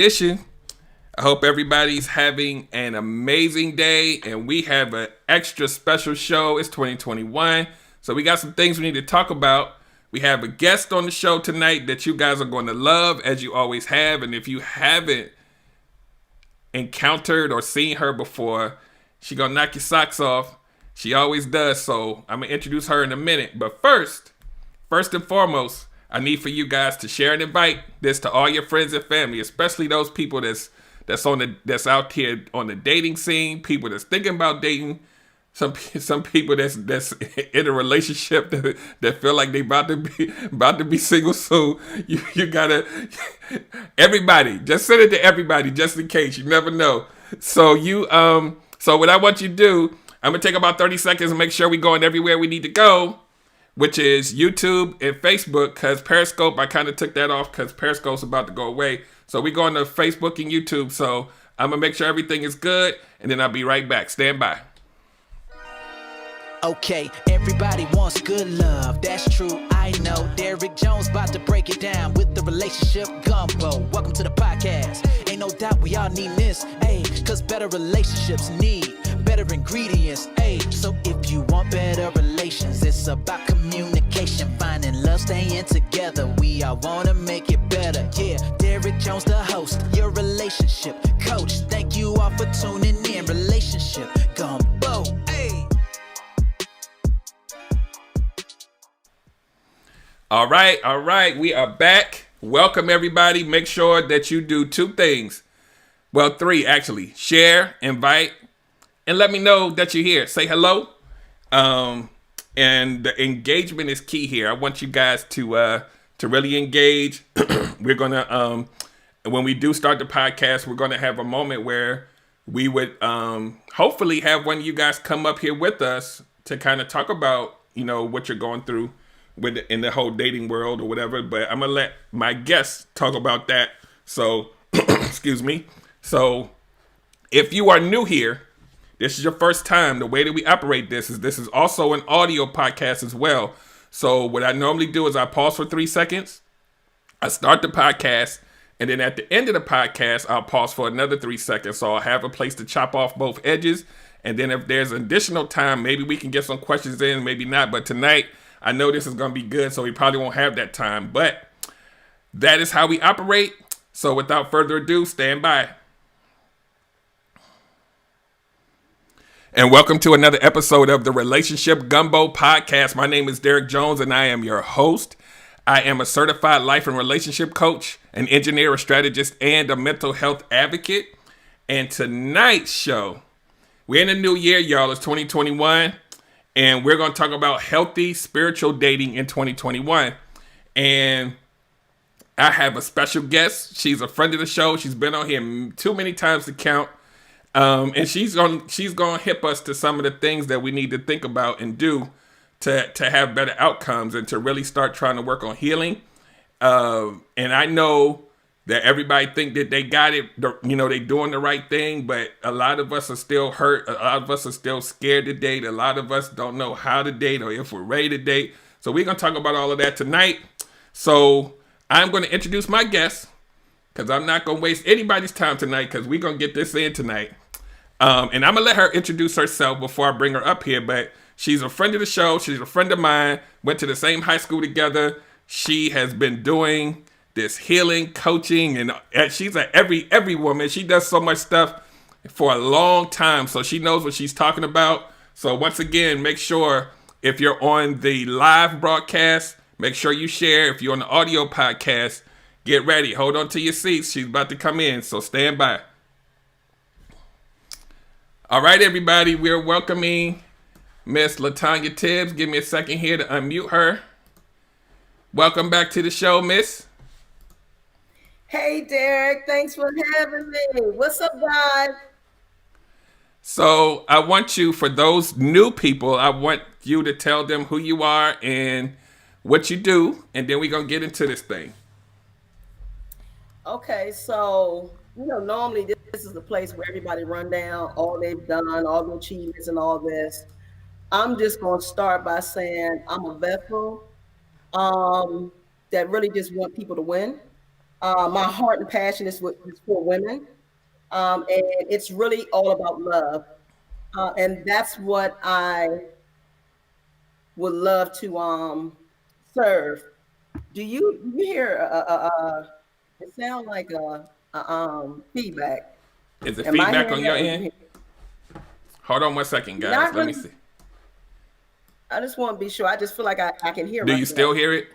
edition. I hope everybody's having an amazing day, and we have an extra special show. It's 2021, so we got some things we need to talk about. We have a guest on the show tonight that you guys are going to love, as you always have. And if you haven't encountered or seen her before, she gonna knock your socks off. She always does. So I'm gonna introduce her in a minute. But first and foremost, I need for you guys to share and invite this to all your friends and family, especially those people that's out here on the dating scene, people that's thinking about dating, some people that's in a relationship that feel like they about to be single. So you gotta everybody just send it to everybody just in case, you never know. So what I want you to do, I'm gonna take about 30 seconds and make sure we going everywhere we need to go, which is YouTube and Facebook, because Periscope, I kind of took that off because Periscope's about to go away. So we going to Facebook and YouTube. So I'm going to make sure everything is good, and then I'll be right back. Stand by. Okay, everybody wants good love, that's true, I know. Derek Jones about to break it down with the relationship gumbo. Welcome to the podcast. Ain't no doubt we all need this, ayy, cause better relationships need better ingredients, ayy. So if you want better relations, it's about communication, finding love, staying together. We all wanna make it better, yeah. Derek Jones, the host, your relationship coach. Thank you all for tuning in. Relationship gumbo, ayy. All right. We are back. Welcome, everybody. Make sure that you do two things. Well, three, actually. Share, invite, and let me know that you're here. Say hello. And the engagement is key here. I want you guys to really engage. We're going to, when we do start the podcast, we're going to have a moment where we would hopefully have one of you guys come up here with us to kind of talk about, what you're going through in the whole dating world or whatever. But I'm gonna let my guests talk about that. So excuse me. So if you are new here, this is your first time, the way that we operate this is also an audio podcast as well. So what I normally do is I pause for 3 seconds, I start the podcast, and then at the end of the podcast I'll pause for another 3 seconds, so I'll have a place to chop off both edges. And then if there's additional time, maybe we can get some questions in, maybe not. But tonight I know this is going to be good, so we probably won't have that time. But that is how we operate. So without further ado, stand by. And welcome to another episode of the Relationship Gumbo Podcast. My name is Derek Jones, and I am your host. I am a certified life and relationship coach, an engineer, a strategist, and a mental health advocate. And tonight's show, we're in a new year, y'all. It's 2021. And we're going to talk about healthy spiritual dating in 2021. And I have a special guest. She's a friend of the show. She's been on here too many times to count. And she's going to hip us to some of the things that we need to think about and do to have better outcomes and to really start trying to work on healing. And I know that everybody think that they got it, they doing the right thing, but a lot of us are still hurt. A lot of us are still scared to date. A lot of us don't know how to date or if we're ready to date. So we're going to talk about all of that tonight. So I'm going to introduce my guest because I'm not going to waste anybody's time tonight because we're going to get this in tonight. And I'm going to let her introduce herself before I bring her up here, but she's a friend of the show. She's a friend of mine, went to the same high school together. She has been doing this healing, coaching, and she's a every woman. She does so much stuff for a long time, so she knows what she's talking about. So once again, make sure if you're on the live broadcast, make sure you share. If you're on the audio podcast, get ready. Hold on to your seats. She's about to come in, so stand by. All right, everybody, we're welcoming Miss LaTanya Tibbs. Give me a second here to unmute her. Welcome back to the show, Miss. Hey, Derek, thanks for having me. What's up, guys? So I want you, for those new people, I want you to tell them who you are and what you do, and then we're going to get into this thing. Okay, so, normally this is the place where everybody run down all they've done, all the achievements and all this. I'm just going to start by saying I'm a vessel that really just want people to win. My heart and passion is for women, and it's really all about love. And that's what I would love to serve. Do you hear it sound like feedback? Is it Am I feedback hearing on that your or you end? hear? Hold on one second, guys. Not Let me really. see. I just want to be sure. I just feel like I can hear Do you myself. still hear it?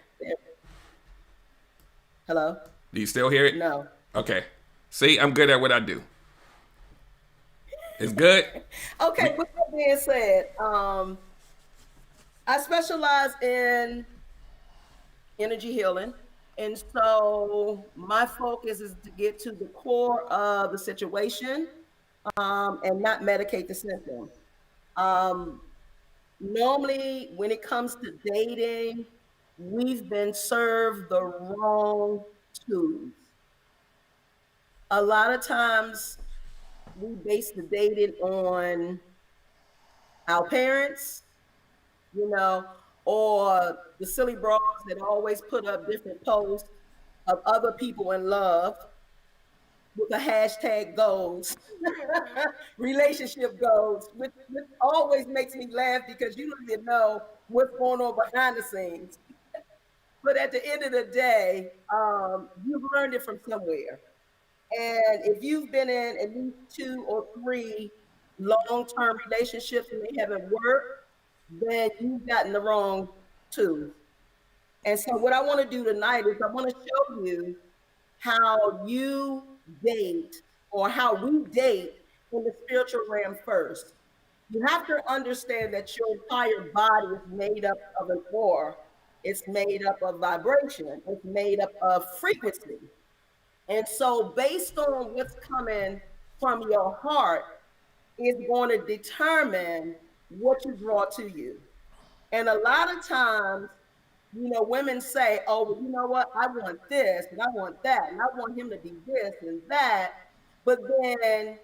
Hello? Do you still hear it? No. Okay. See, I'm good at what I do. It's good. Okay, We, with that being said, I specialize in energy healing. And so my focus is to get to the core of the situation and not medicate the symptom. Um, Normally, when it comes to dating, we've been served the wrong tools. A lot of times, we base the dating on our parents, you know, or the silly bras that always put up different posts of other people in love with the hashtag goals, relationship goals, which always makes me laugh because you don't even know what's going on behind the scenes. But at the end of the day, you've learned it from somewhere. And if you've been in at least 2 or 3 long-term relationships and they haven't worked, then you've gotten the wrong tools. And so what I want to do tonight is I want to show you how you date or how we date in the spiritual realm first. You have to understand that your entire body is made up of an aura. It's made up of vibration. It's made up of frequency. And so based on what's coming from your heart is going to determine what you draw to you. And a lot of times, women say, oh, well, you know what? I want this and I want that and I want him to be this and that. But then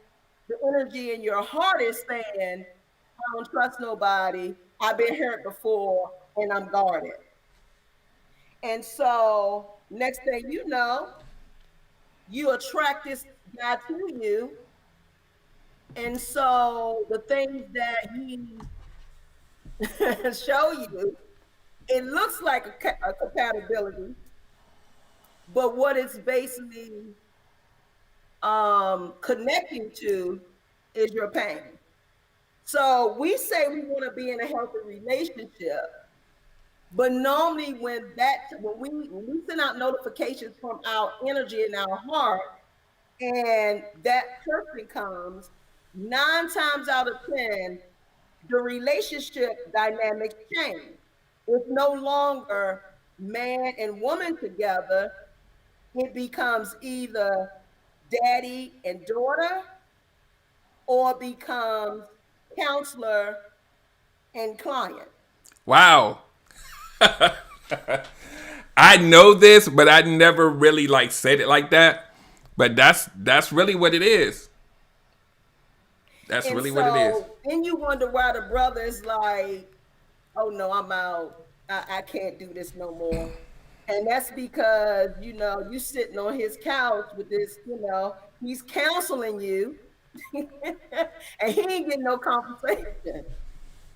the energy in your heart is saying, I don't trust nobody. I've been hurt before and I'm guarded. And so next thing you know, you attract this guy to you. And so the things that he show you, it looks like a compatibility, but what it's basically connecting to is your pain. So we say we want to be in a healthy relationship, but normally when we send out notifications from our energy in our heart, and that person comes, 9 times out of 10, the relationship dynamics change. It's no longer man and woman together. It becomes either daddy and daughter or becomes counselor and client. wow. I know this, but I never really like said it like that. But that's really what it is. That's And really what it is. so then you wonder why the brother is like, oh no, I'm out. I can't do this no more. And that's because, you sitting on his couch with this, he's counseling you and he ain't getting no compensation.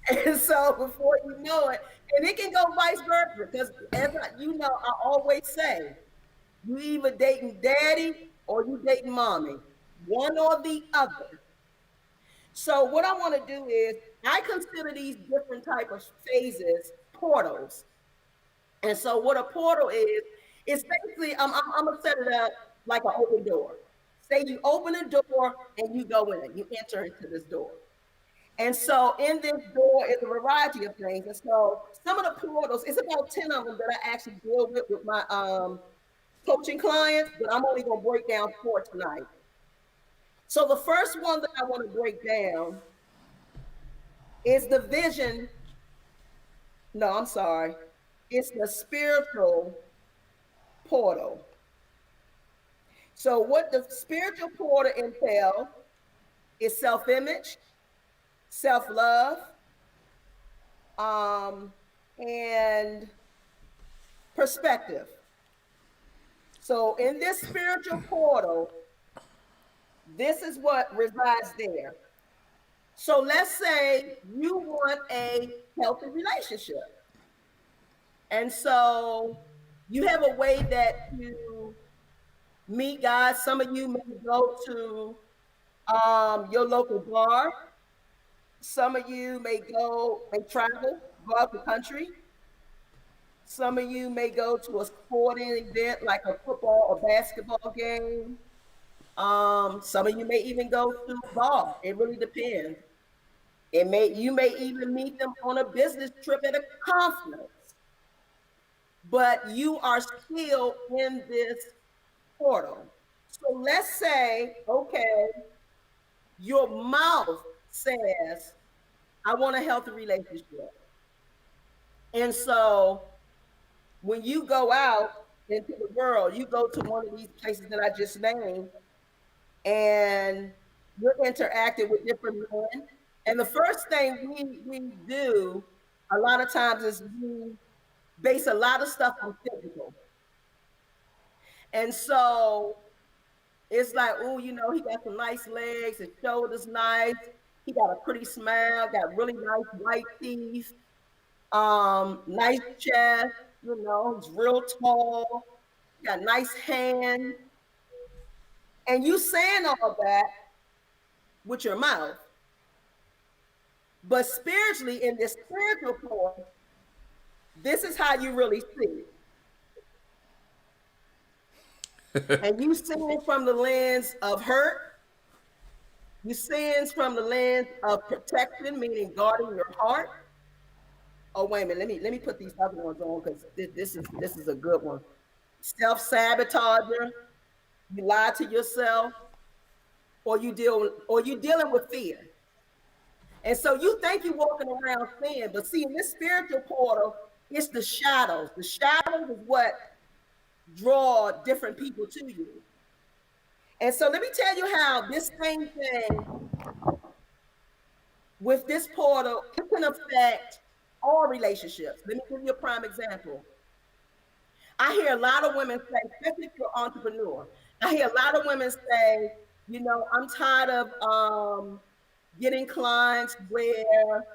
And so before you know it, and it can go vice versa, because I always say, you either dating daddy or you dating mommy, one or the other. So what I want to do is I consider these different type of phases portals. And so what a portal is basically I'm gonna set it up like an open door. Say you open a door and you go in, you enter into this door. And so in this door is a variety of things. And so some of the portals, it's about 10 of them that I actually deal with my coaching clients, but I'm only gonna break down 4 tonight. So the first one that I want to break down is the vision. No, I'm sorry. It's the spiritual portal. So what the spiritual portal entails is self-image, self-love, and perspective. So in this spiritual portal, this is what resides there. So let's say you want a healthy relationship. And so you have a way that you meet guys. Some of you may go to your local bar. Some of you may travel, go out the country. Some of you may go to a sporting event like a football or basketball game. Some of you may even go to a bar. It really depends. You may even meet them on a business trip at a conference, but you are still in this portal. So let's say, okay, your mouth says, I want a healthy relationship. And so when you go out into the world, you go to one of these places that I just named, and you're interacting with different men. And the first thing we do a lot of times is we base a lot of stuff on physical. And so it's like, oh, he got some nice legs, his shoulders nice, he got a pretty smile, got really nice white teeth, nice chest, he's real tall, got nice hands. And you saying all that with your mouth. But spiritually, in this spiritual form, this is how you really see it. And you seeing from the lens of hurt, you seeing from the lens of protection, meaning guarding your heart. Oh, wait a minute, let me put these other ones on, because this is a good one. Self-sabotager, you lie to yourself, or you dealing with fear. And so you think you're walking around sin, but see, in this spiritual portal, it's the shadows. The shadows is what draw different people to you. And so let me tell you how this same thing with this portal, it can affect all relationships. Let me give you a prime example. I hear a lot of women say, especially if you're an entrepreneur, I hear a lot of women say, I'm tired of getting clients where,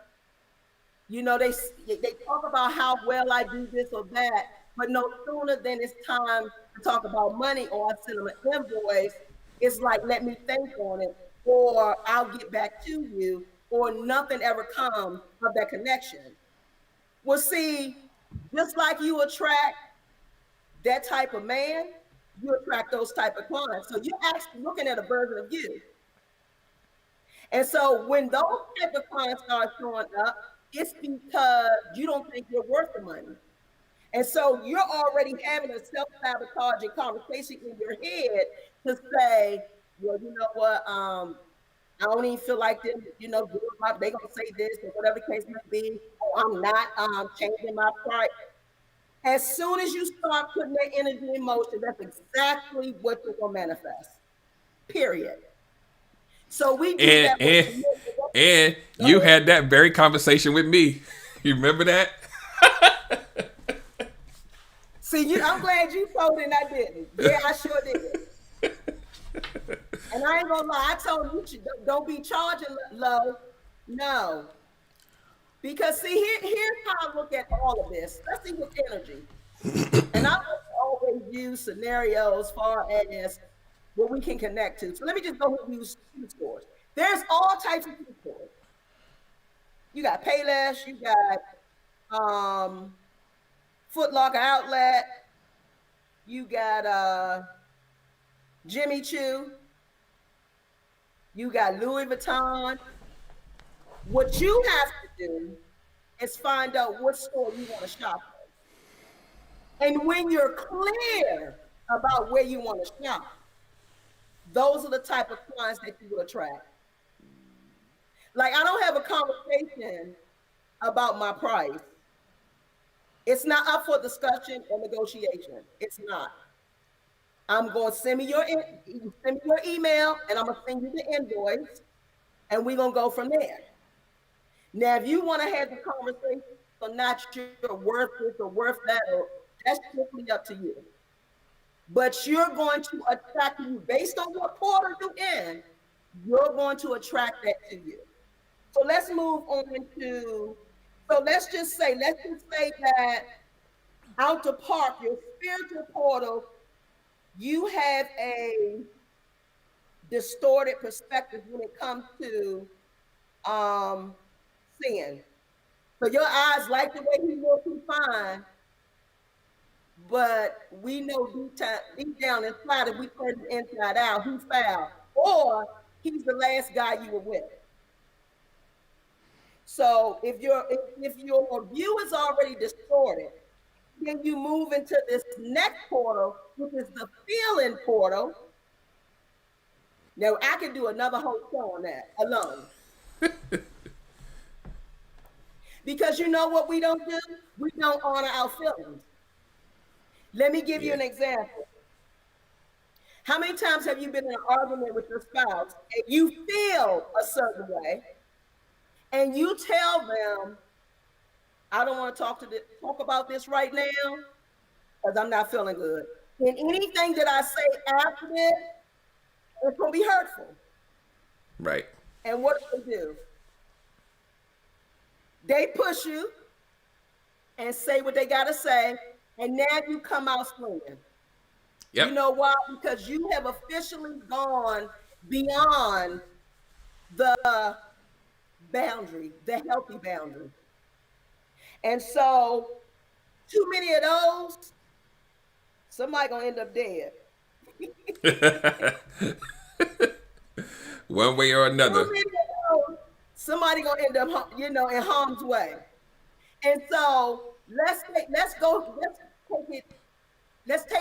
they talk about how well I do this or that, but no sooner than it's time to talk about money or I send them an invoice, it's like, let me think on it, or I'll get back to you, or nothing ever comes of that connection. Well, see, just like you attract that type of man, you attract those type of clients. So you're actually looking at a version of you. And so when those type of clients start showing up, it's because you don't think you're worth the money. And so you're already having a self-sabotaging conversation in your head to say, well, you know what, I don't even feel like them, they're gonna say this or whatever the case may be, or I'm not changing my price. As soon as you start putting that energy in motion, that's exactly what you're gonna manifest. Period. So we do that. And you had that very conversation with me. You remember that? See, I'm glad you told it and I didn't. Yeah, I sure did. And I ain't gonna lie, I told you don't be charging low. No. Because see, here's how I look at all of this, especially with energy. And I always use scenarios as far as what we can connect to. So let me just go and use food stores. There's all types of food stores. You got Payless, you got Foot Locker Outlet, you got Jimmy Choo, you got Louis Vuitton. What you have to do is find out what store you want to shop at. And when you're clear about where you want to shop, those are the type of clients that you will attract. Like, I don't have a conversation about my price. It's not up for discussion or negotiation. It's not. I'm going to send me your email, and I'm going to send you the invoice, and we're going to go from there. Now, if you want to have the conversation or not, you're worth this or worth that, that's strictly up to you. but you're going to attract you based on what portal you're in. You're going to attract that to you. So let's move on to. So let's just say that out the park, your spiritual portal, you have a distorted perspective when it comes to sin. So your eyes like the way he looks, he's fine, but we know deep down inside, if we turn it inside out, he foul, or he's the last guy you were with. So if your view is already distorted, then you move into this next portal, which is the feeling portal. Now I can do another whole show on that alone. Because you know what we don't do? We don't honor our feelings. Let me give you an example. How many times have you been in an argument with your spouse and you feel a certain way, and you tell them, I don't want to talk about this right now because I'm not feeling good. And anything that I say after this, it's going to be hurtful. Right. And what do? They push you and say what they got to say, and now you come out swinging. Yep. You know why? Because you have officially gone beyond the boundary, the healthy boundary. And so, too many of those, somebody gonna end up dead. One way or another. Too many of those, somebody gonna end up, in harm's way. And so let's take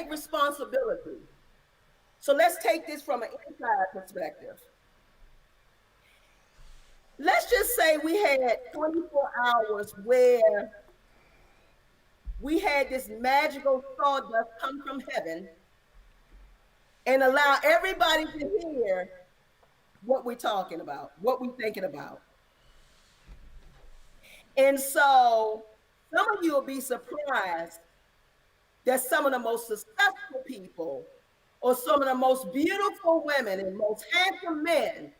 responsibility. So let's take this from an inside perspective. Let's just say we had 24 hours where we had this magical sawdust come from heaven and allow everybody to hear what we're talking about, what we're thinking about. And so some of you will be surprised that some of the most successful people or some of the most beautiful women and most handsome men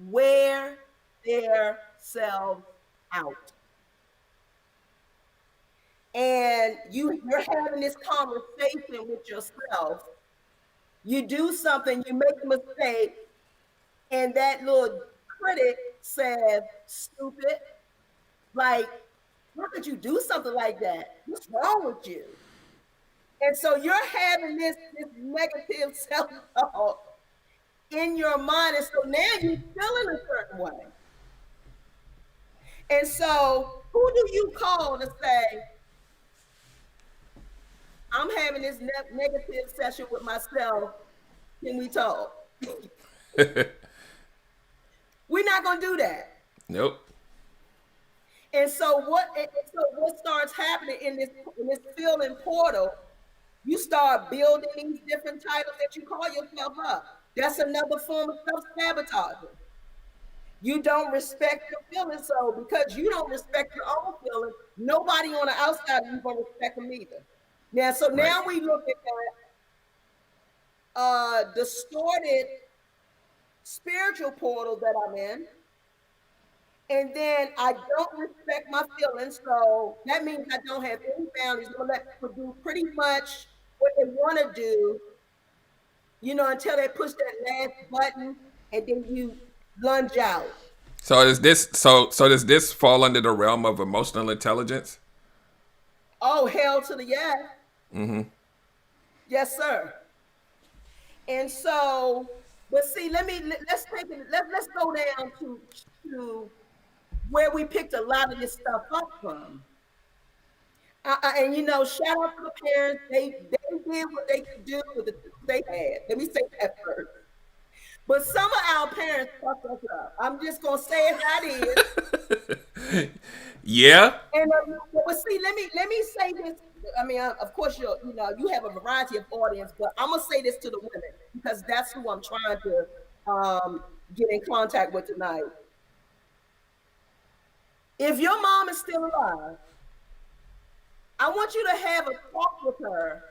wear their selves out. And you're having this conversation with yourself. You do something, you make a mistake, and that little critic says, stupid. Like, how could you do something like that? What's wrong with you? And so you're having this negative self-talk in your mind. And so now you're feeling a certain way. And so who do you call to say, I'm having this negative session with myself. Can we talk? We're not going to do that. Nope. And so what starts happening in this feeling portal, you start building these different titles that you call yourself up. That's another form of self-sabotaging. You don't respect your feelings, so because you don't respect your own feelings, nobody on the outside is going to respect them either. Now, so now we look at that distorted spiritual portal that I'm in. And then I don't respect my feelings, so that means I don't have any boundaries. I'm gonna let people do pretty much what they want to do, until they push that last button, and then you lunge out. So does this fall under the realm of emotional intelligence? Oh, hell to the yes. Mm-hmm. Yes, sir. And so, but see, let's go down to where we picked a lot of this stuff up from. And shout out to the parents. They did what they could do with the tools they had. Let me say that first. But some of our parents fucked us up. I'm just gonna say it how it is. Yeah. And but see, let me say this. I mean, of course, you have a variety of audience, but I'm gonna say this to the women because that's who I'm trying to get in contact with tonight. If your mom is still alive, I want you to have a talk with her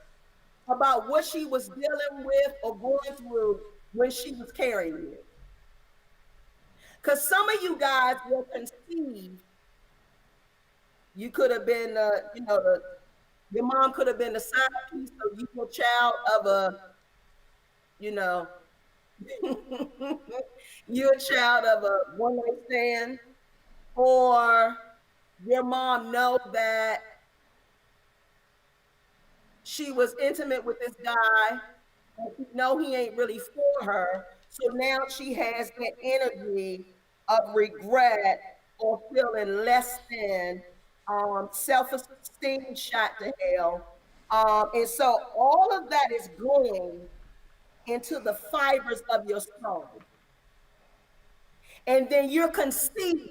about what she was dealing with or going through when she was carrying you. Because some of you guys were conceived. You could have been, your mom could have been the side piece, so you were a child of a, you're a child of a one-night stand, or your mom know that she was intimate with this guy, and she know he ain't really for her, so now she has that energy of regret or feeling less than, self-esteem shot to hell. And so all of that is going into the fibers of your soul. And then you're conceived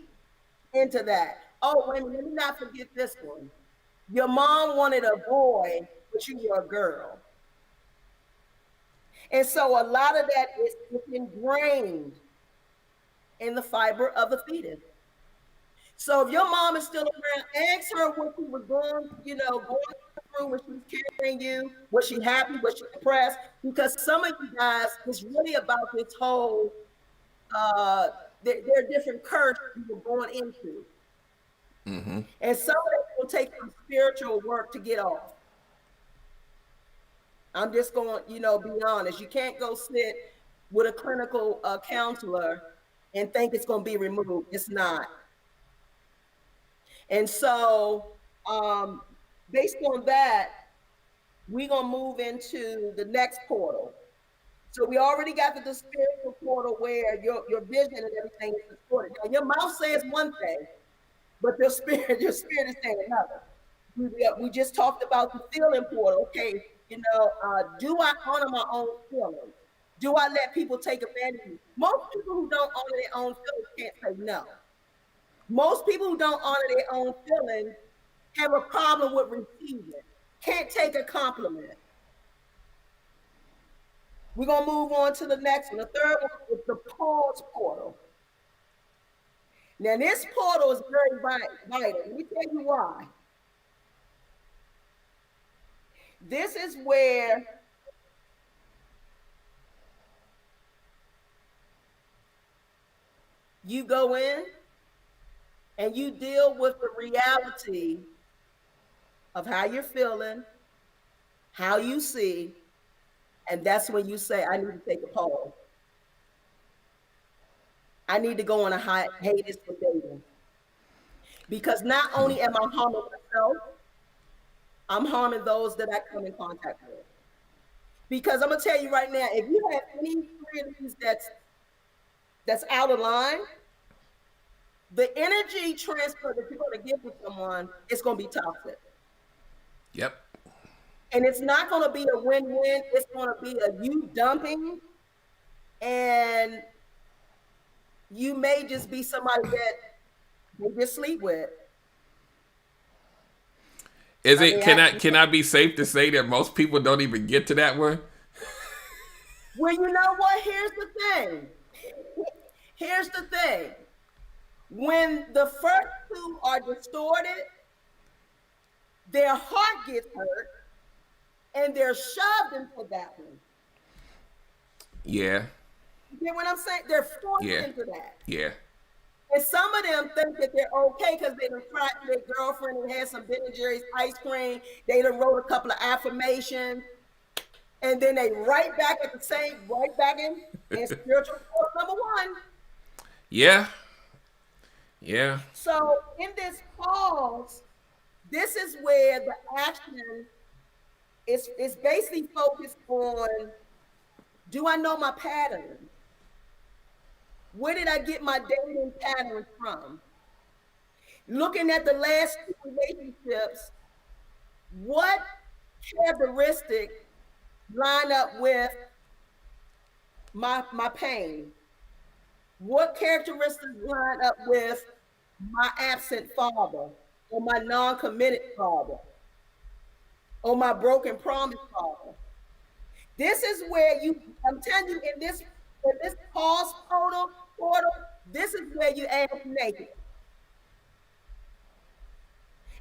into that. Oh, wait a minute, let me not forget this one. Your mom wanted a boy, but you were a girl. And so a lot of that is ingrained in the fiber of the fetus. So if your mom is still around, ask her what she was going through when she was carrying you. Was she happy? Was she depressed? Because some of you guys, it's really about this whole, there are different curses you were born into. Mm-hmm. And some of it will take some spiritual work to get off. I'm just going, be honest. You can't go sit with a clinical counselor and think it's going to be removed. It's not. And so, based on that, we're going to move into the next portal. So we already got the spiritual portal where your vision and everything is distorted. Now, your mouth says one thing, but your spirit is saying another. We just talked about the feeling portal. Okay, do I honor my own feelings? Do I let people take advantage of me? Most people who don't honor their own feelings can't say no. Most people who don't honor their own feelings have a problem with receiving. Can't take a compliment. We're going to move on to the next one. The third one is the pause portal. Now, this portal is very vital. Let me tell you why. This is where you go in and you deal with the reality of how you're feeling, how you see, and that's when you say, I need to take a pause. I need to go on a hiatus for dating. Because not only am I harming myself, I'm harming those that I come in contact with. Because I'm gonna tell you right now, if you have any three of these that's out of line, the energy transfer that you're gonna give to someone is gonna be toxic. Yep. And it's not gonna be a win-win, it's gonna be a you dumping, and you may just be somebody that they just sleep with. Can I be safe to say that most people don't even get to that one? Well, you know what? Here's the thing. Here's the thing. When the first two are distorted, their heart gets hurt, and they're shoved into that one. Yeah. You get what I'm saying? They're forced into that. Yeah. And some of them think that they're okay because they done cried to their girlfriend and had some Ben and Jerry's ice cream. They done wrote a couple of affirmations. And then they right back in spiritual portal number one. Yeah. Yeah. So in this pause, this is where the action is basically focused on, do I know my pattern? Where did I get my dating pattern from? Looking at the last two relationships, what characteristics line up with my pain? What characteristics line up with my absent father, or my non-committed father, or my broken promise father? This is where I'm telling you, in this pause portal, this is where you ask naked.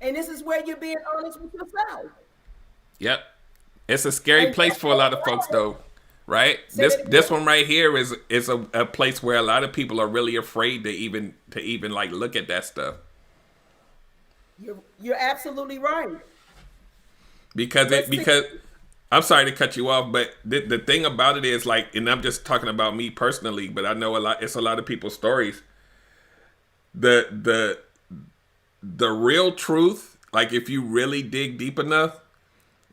And this is where you're being honest with yourself. Yep. It's a scary And place for a lot of folks, though, right? This one right here is a place where a lot of people are really afraid to even like look at that stuff. You're absolutely right. Because I'm sorry to cut you off, but the thing about it is, like, and I'm just talking about me personally, but I know it's a lot of people's stories. The real truth, like, if you really dig deep enough,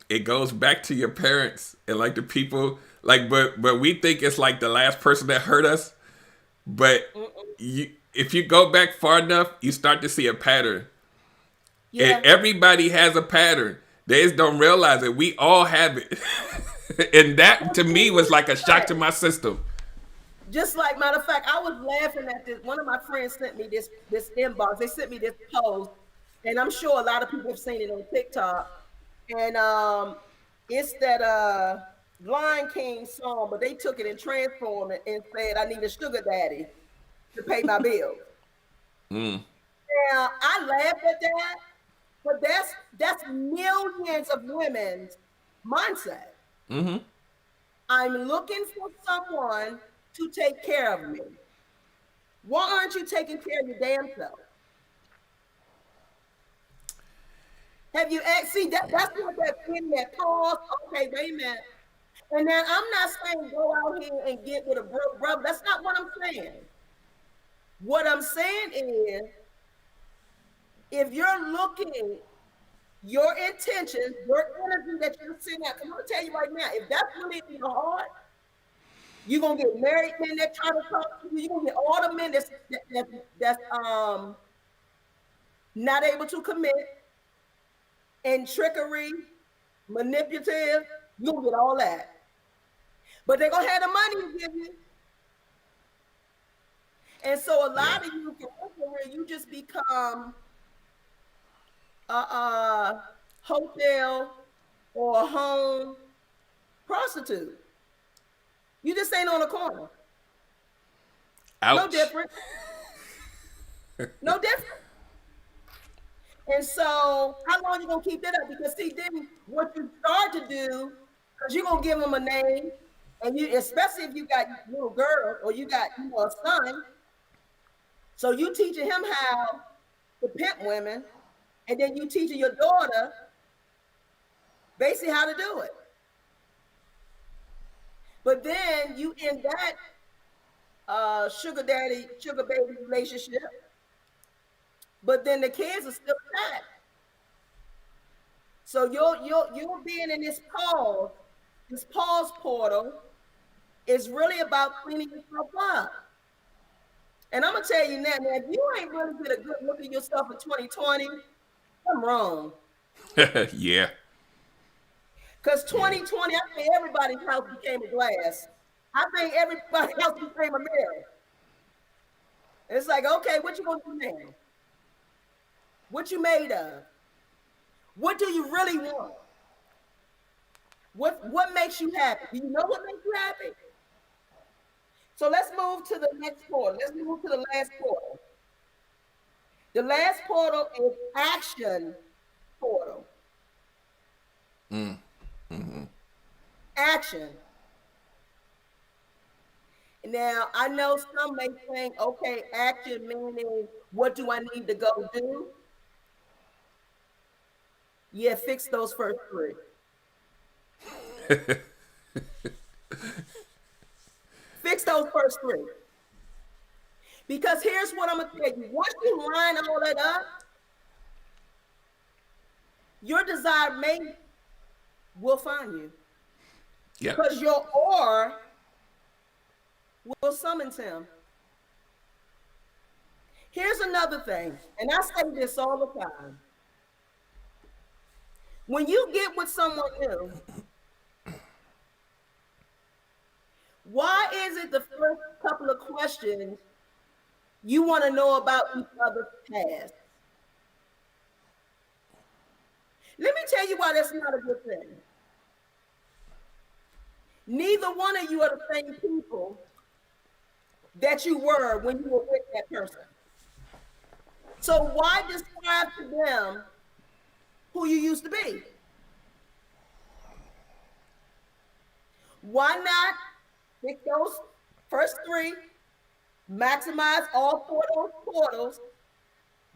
it goes back to your parents and like the people, like, but we think it's like the last person that hurt us, but if you go back far enough, you start to see a pattern. Yeah. And everybody has a pattern. They just don't realize it. We all have it. And that to me was like a shock to my system. Just like, matter of fact, I was laughing at this. One of my friends sent me this inbox. They sent me this post, and I'm sure a lot of people have seen it on TikTok. And it's that Lion King song, but they took it and transformed it and said, "I need a sugar daddy to pay my bills." Now I laughed at that, but that's millions of women's mindset. Mm-hmm. I'm looking for someone to take care of me. Why aren't you taking care of your damn self? Have you see that's what that in that pause? Okay, wait a minute. And then I'm not saying go out here and get with a brother. That's not what I'm saying. What I'm saying is, if you're looking, your intentions, your energy that you're sitting at, I'm gonna tell you right now, if that's really in your heart, you're gonna get married men that try to talk to you. You're gonna get all the men that's not able to commit, and trickery, manipulative. You're gonna get all that. But they're gonna have the money to give you. And so a lot of you can where you just become a hotel or a home prostitute. You just ain't on the corner. Ouch. No different. No different. And so how long you gonna keep that up? Because see, then what you start to do, because you're gonna give them a name, and you, especially if you got a little girl or you got a son, so you teaching him how to pimp women, and then you teaching your daughter basically how to do it. But then you in that sugar daddy, sugar baby relationship, but then the kids are still attached. So you're being in this pause portal is really about cleaning yourself up. And I'm gonna tell you now, if you ain't really get a good look at yourself in 2020, I'm wrong. Yeah. Because 2020, I think everybody's house became a glass. I think everybody's house became a mirror. It's like, okay, what you gonna do now? What you made of? What do you really want? What makes you happy? Do you know what makes you happy? So let's move to the next portal. Let's move to the last portal. The last portal is action portal. Mm-hmm. Action. Now, I know some may think, okay, action meaning what do I need to go do? Yeah, fix those first three. Fix those first three. Because here's what I'm going to tell you. Once you line all that up, your desired mate will find you. Yeah. Because your aura will summon him. Here's another thing, and I say this all the time. When you get with someone new, why is it the first couple of questions you want to know about each other's past? Let me tell you why that's not a good thing. Neither one of you are the same people that you were when you were with that person. So why describe to them who you used to be? Why not pick those first three, maximize all four of those portals,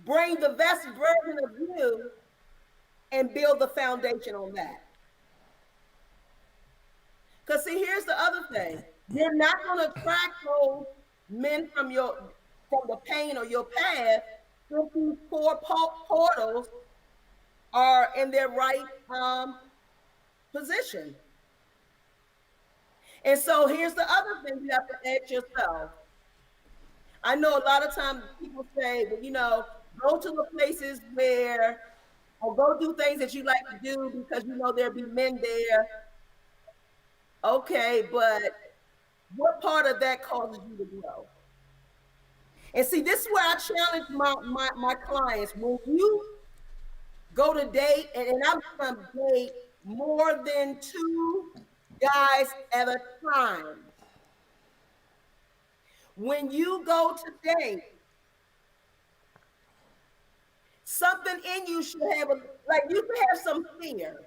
bring the best version of you, and build the foundation on that? Because see, here's the other thing. You're not going to attract those men from the pain or your past if these four portals are in their right position. And so here's the other thing you have to ask yourself. I know a lot of times people say, well, you know, go to the places where, or go do things that you like to do because you know there'll be men there. Okay, but what part of that causes you to grow? And see, this is where I challenge my clients. When you go to date, and I'm going to date more than 2 guys at a time. When you go to date, something in you should have, you should have some fear.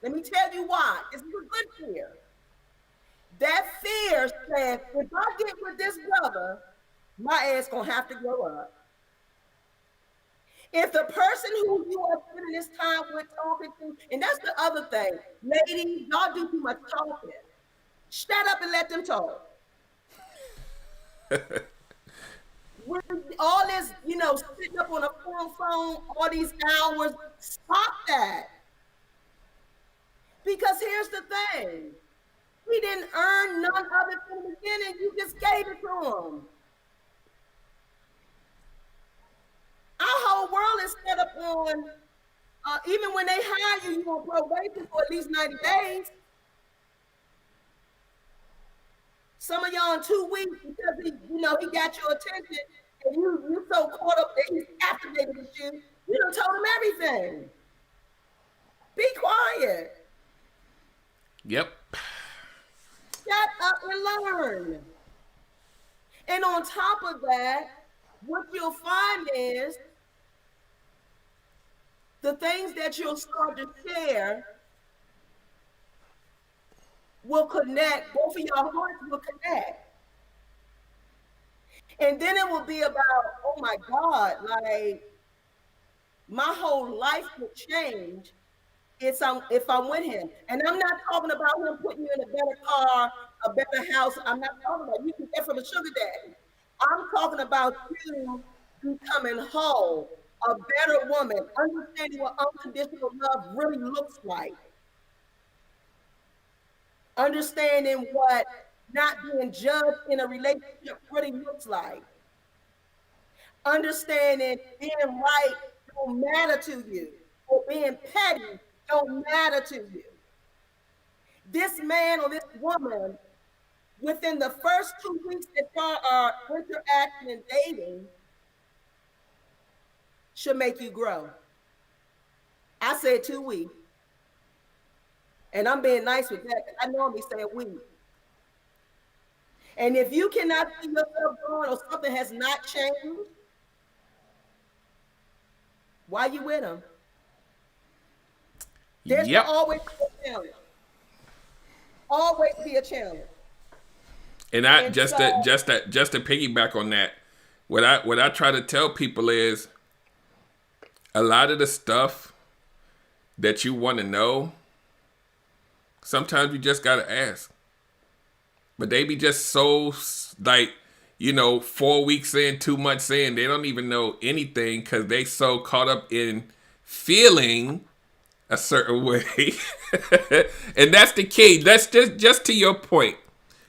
Let me tell you why. It's a good fear. That fear says, if I get with this brother, my ass gonna have to grow up. If the person who you are spending this time with talking to, and that's the other thing, ladies, y'all do too much talking. Shut up and let them talk. With all this, you know, sitting up on a phone all these hours, stop that. Because here's the thing. He didn't earn none of it from the beginning. You just gave it to him. Our whole world is set up on, even when they hire you, you're on probation for at least 90 days. Some of y'all in 2 weeks because he got your attention and you so caught up that he's captivated with you. You done told him everything. Be quiet. Yep. Shut up and learn. And on top of that, what you'll find is the things that you'll start to share will connect. Both of your hearts will connect. And then it will be about, oh my God, like my whole life would change if I'm with him. And I'm not talking about him putting you in a better car, a better house. I'm not talking about you can get from a sugar daddy. I'm talking about you becoming whole, a better woman, understanding what unconditional love really looks like. Understanding what not being judged in a relationship really looks like. Understanding being right don't matter to you, or being petty don't matter to you. This man or this woman, within the first 2 weeks that y'all are interacting and dating, should make you grow. I said 2 weeks. And I'm being nice with that. I normally say a week. And if you cannot see yourself growing or something has not changed, why you with him? There's always be a challenge. Always be a challenge. And just to piggyback on that, what I try to tell people is a lot of the stuff that you want to know, sometimes you just gotta ask. But they be just so 4 weeks in, 2 months in, they don't even know anything because they so caught up in feeling a certain way. And that's the key. That's just to your point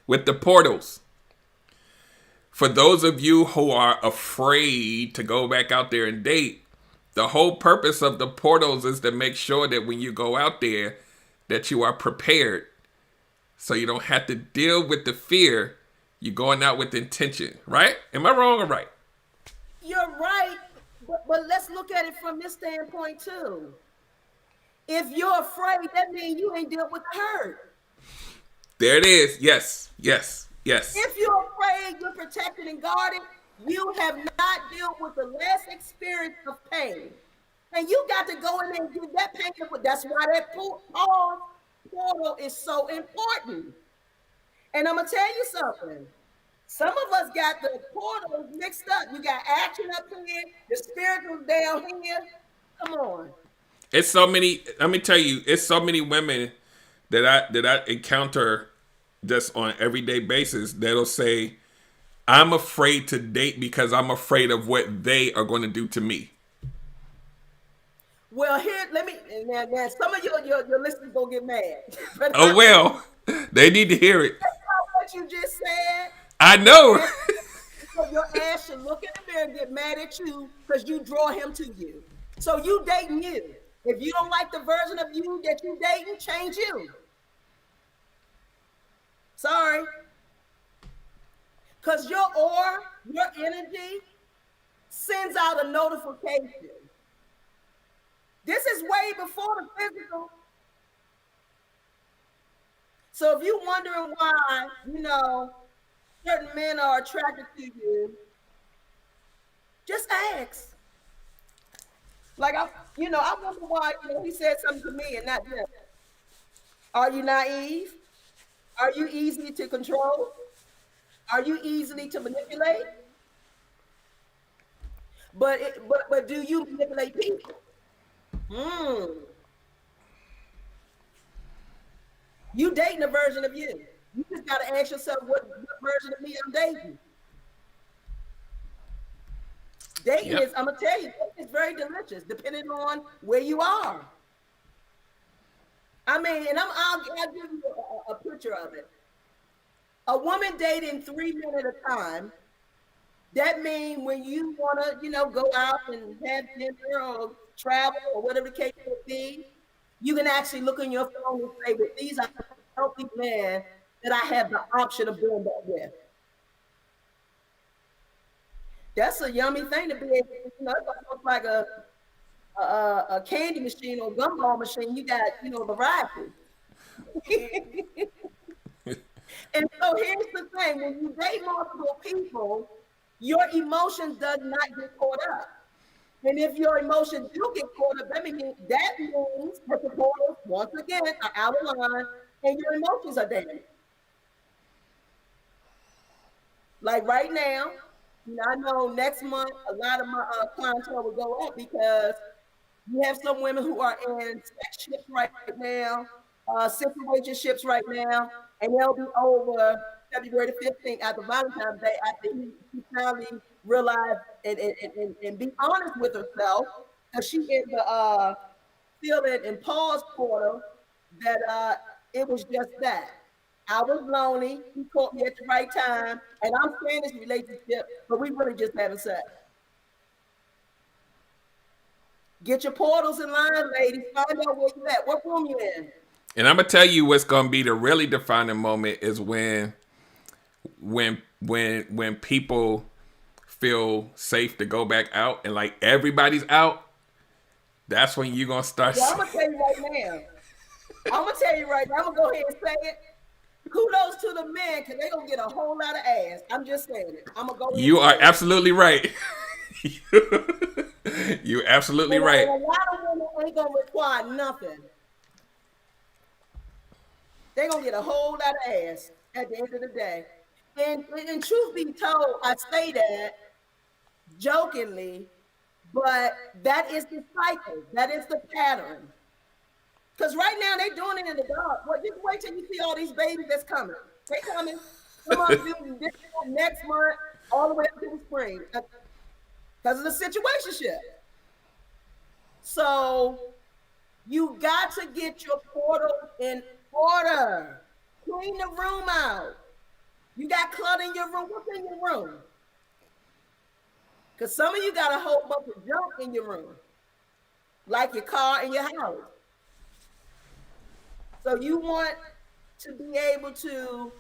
with the portals. For those of you who are afraid to go back out there and date, the whole purpose of the portals is to make sure that when you go out there, that you are prepared. So you don't have to deal with the fear. You're going out with intention, right? Am I wrong or right? You're right, but let's look at it from this standpoint too. If you're afraid, that means you ain't dealt with the hurt. There it is. Yes. If you're afraid, you're protected and guarded, you have not dealt with the last experience of pain. And you got to go in there and get that pain. That's why that portal is so important. And I'm gonna tell you something. Some of us got the portals mixed up. You got action up here, the spiritual down here. Come on. It's so many. Let me tell you, it's so many women that I encounter just on everyday basis that'll say, "I'm afraid to date because I'm afraid of what they are going to do to me." Well, here, let me. Now some of your listeners gonna get mad. But Oh well, they need to hear it. what you just said. I know. Your ass should look in the mirror and get mad at you because you draw him to you. So you dating you. If you don't like the version of you that you dating, change you. Sorry. Because your aura, your energy sends out a notification. This is way before the physical. So if you're wondering why, certain men are attracted to you, just ask. Like, I wonder why, he said something to me and not them. Are you naive? Are you easy to control? Are you easily to manipulate? But do you manipulate people? You dating a version of you. You just got to ask yourself, what version of me I'm dating? Dating is, I'm going to tell you, it's very delicious, depending on where you are. I mean, and I'll give you a picture of it. A woman dating 3 men at a time, that means when you want to, go out and have dinner or travel or whatever the case may be, you can actually look on your phone and say, well, these are healthy men that I have the option of doing that with. That's a yummy thing to be able to, it's almost like a candy machine or gumball machine. You got, variety. And so here's the thing, when you date multiple people, your emotions does not get caught up. And if your emotions do get caught up, that means that the portals, once again, are out of line and your emotions are damaged. Like right now, I know next month a lot of my clientele will go up because you have some women who are in sexships right now, situationships right now, and they'll be over February the 15th after Valentine's Day after he finally realized and be honest with herself, because she in the feeling and pause portal that it was just that. I was lonely. He caught me at the right time, and I'm staying in this relationship, but we really just having sex. Get your portals in line, ladies. Find out where you at. What room you in? And I'm gonna tell you what's gonna be the really defining moment is when people feel safe to go back out and like everybody's out. That's when you're gonna start. Yeah, I'm gonna tell you right now. I'm gonna go ahead and say it. Kudos to the men, because they're going to get a whole lot of ass. I'm just saying it. I'm going to go. You are absolutely right. You're absolutely right. A lot of women ain't going to require nothing. They're going to get a whole lot of ass at the end of the day. And truth be told, I say that jokingly, but that is the cycle. That is the pattern. Because right now they're doing it in the dark. Well, just wait till you see all these babies that's coming. They coming. Some of them this month, next month, all the way up to the spring. Because of the situationship. So you got to get your portal in order. Clean the room out. You got clutter in your room. What's in your room? Because some of you got a whole bunch of junk in your room. Like your car and your house. So you want to be able to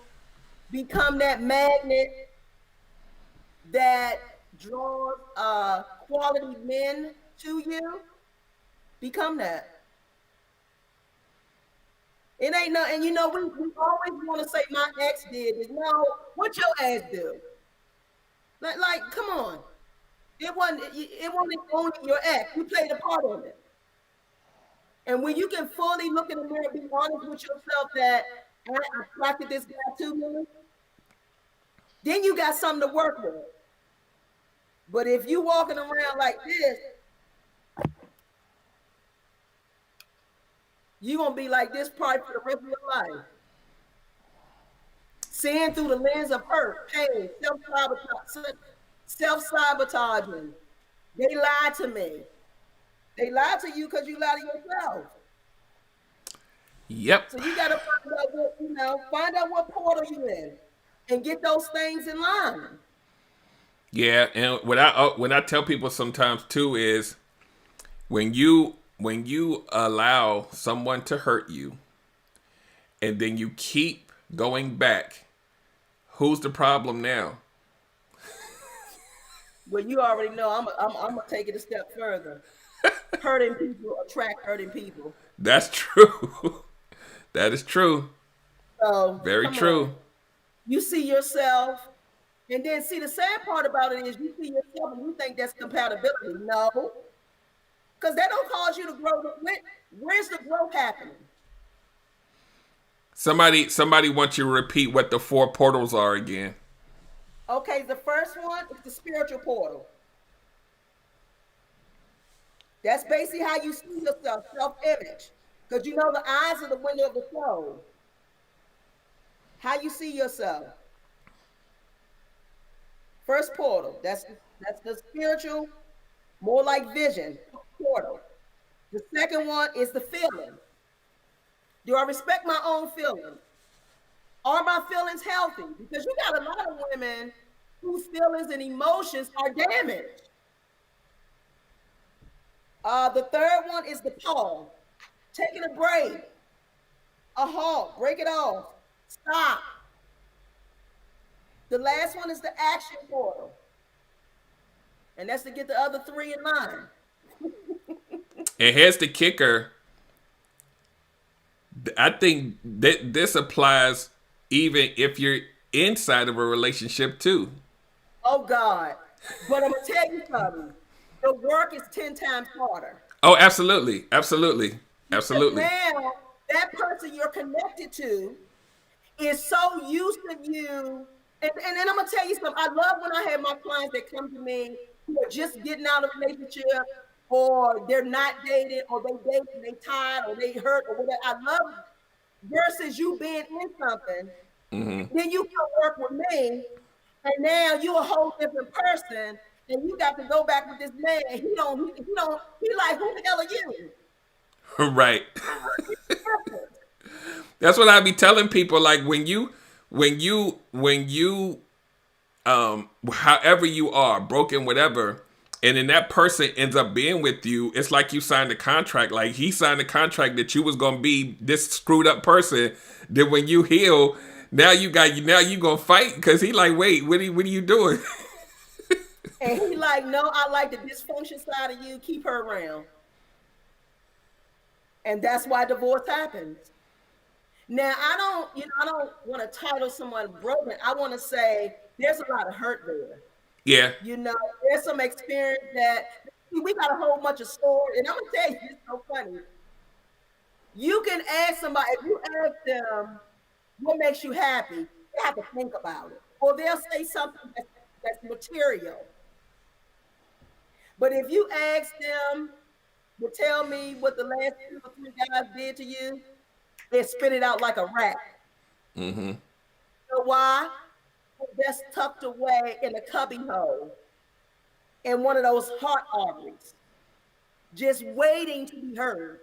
become that magnet that draws quality men to you. Become that. It ain't no, and we always want to say my ex did this. No, what your ass do? Like, come on. It wasn't only your ex. You played a part in it. And when you can fully look in the mirror and be honest with yourself that I attracted this guy to me. Then you got something to work with. But if you walking around like this, you're going to be like this probably for the rest of your life. Seeing through the lens of hurt, pain, self-sabotaging. They lied to me. They lied to you because you lied to yourself. Yep. So you got to find out what portal you in and get those things in line. Yeah, and what I tell people sometimes too is when you allow someone to hurt you and then you keep going back, who's the problem now? Well, you already know I'm gonna take it a step further. Hurting people attract hurting people. That's true. That is true. So very true. On. You see yourself, and then see the sad part about it is you see yourself and you think that's compatibility. No, because that don't cause you to grow. Where's the growth happening? Somebody wants you to repeat what the 4 portals are again. Okay, the first one is the spiritual portal. That's basically how you see yourself, self-image. Because you know the eyes are the window of the soul. How you see yourself. First portal, that's the spiritual, more like vision portal. The second one is the feeling. Do I respect my own feelings? Are my feelings healthy? Because you got a lot of women whose feelings and emotions are damaged. The third one is the pause. Taking a break, a halt, break it off, stop. The last one is the action portal. And that's to get the other 3 in line. And here's the kicker. I think that this applies even if you're inside of a relationship too. Oh God. But I'm going to tell you something. The work is 10 times harder. Oh, absolutely. Absolutely. Absolutely. Because now that person you're connected to is so used to you. And then I'm going to tell you something. I love when I have my clients that come to me who are just getting out of a relationship, or they're not dated, or they date and they tired, or they hurt, or whatever. I love versus you being in something. Mm-hmm. Then you can work with me, and now you're a whole different person, and you got to go back with this man. He like, who the hell are you? Right. That's what I be telling people. Like when you, however you are, broken, whatever, and then that person ends up being with you, it's like you signed a contract. Like he signed a contract that you was gonna be this screwed up person. Then when you heal, now you gonna fight because he like, wait, what are you doing? And he like, no, I like the dysfunction side of you. Keep her around. And that's why divorce happens. Now, I don't want to title someone broken. I want to say there's a lot of hurt there. Yeah. There's some experience that we got a whole bunch of stories. And I'm going to tell you, it's so funny. You can ask somebody, if you ask them what makes you happy, they have to think about it. Or they'll say something that's material. But if you ask them to tell me what the last 2 or 3 guys did to you, they spit it out like a rat. Mm-hmm. You know why? That's tucked away in a cubby hole in one of those heart arteries, just waiting to be heard.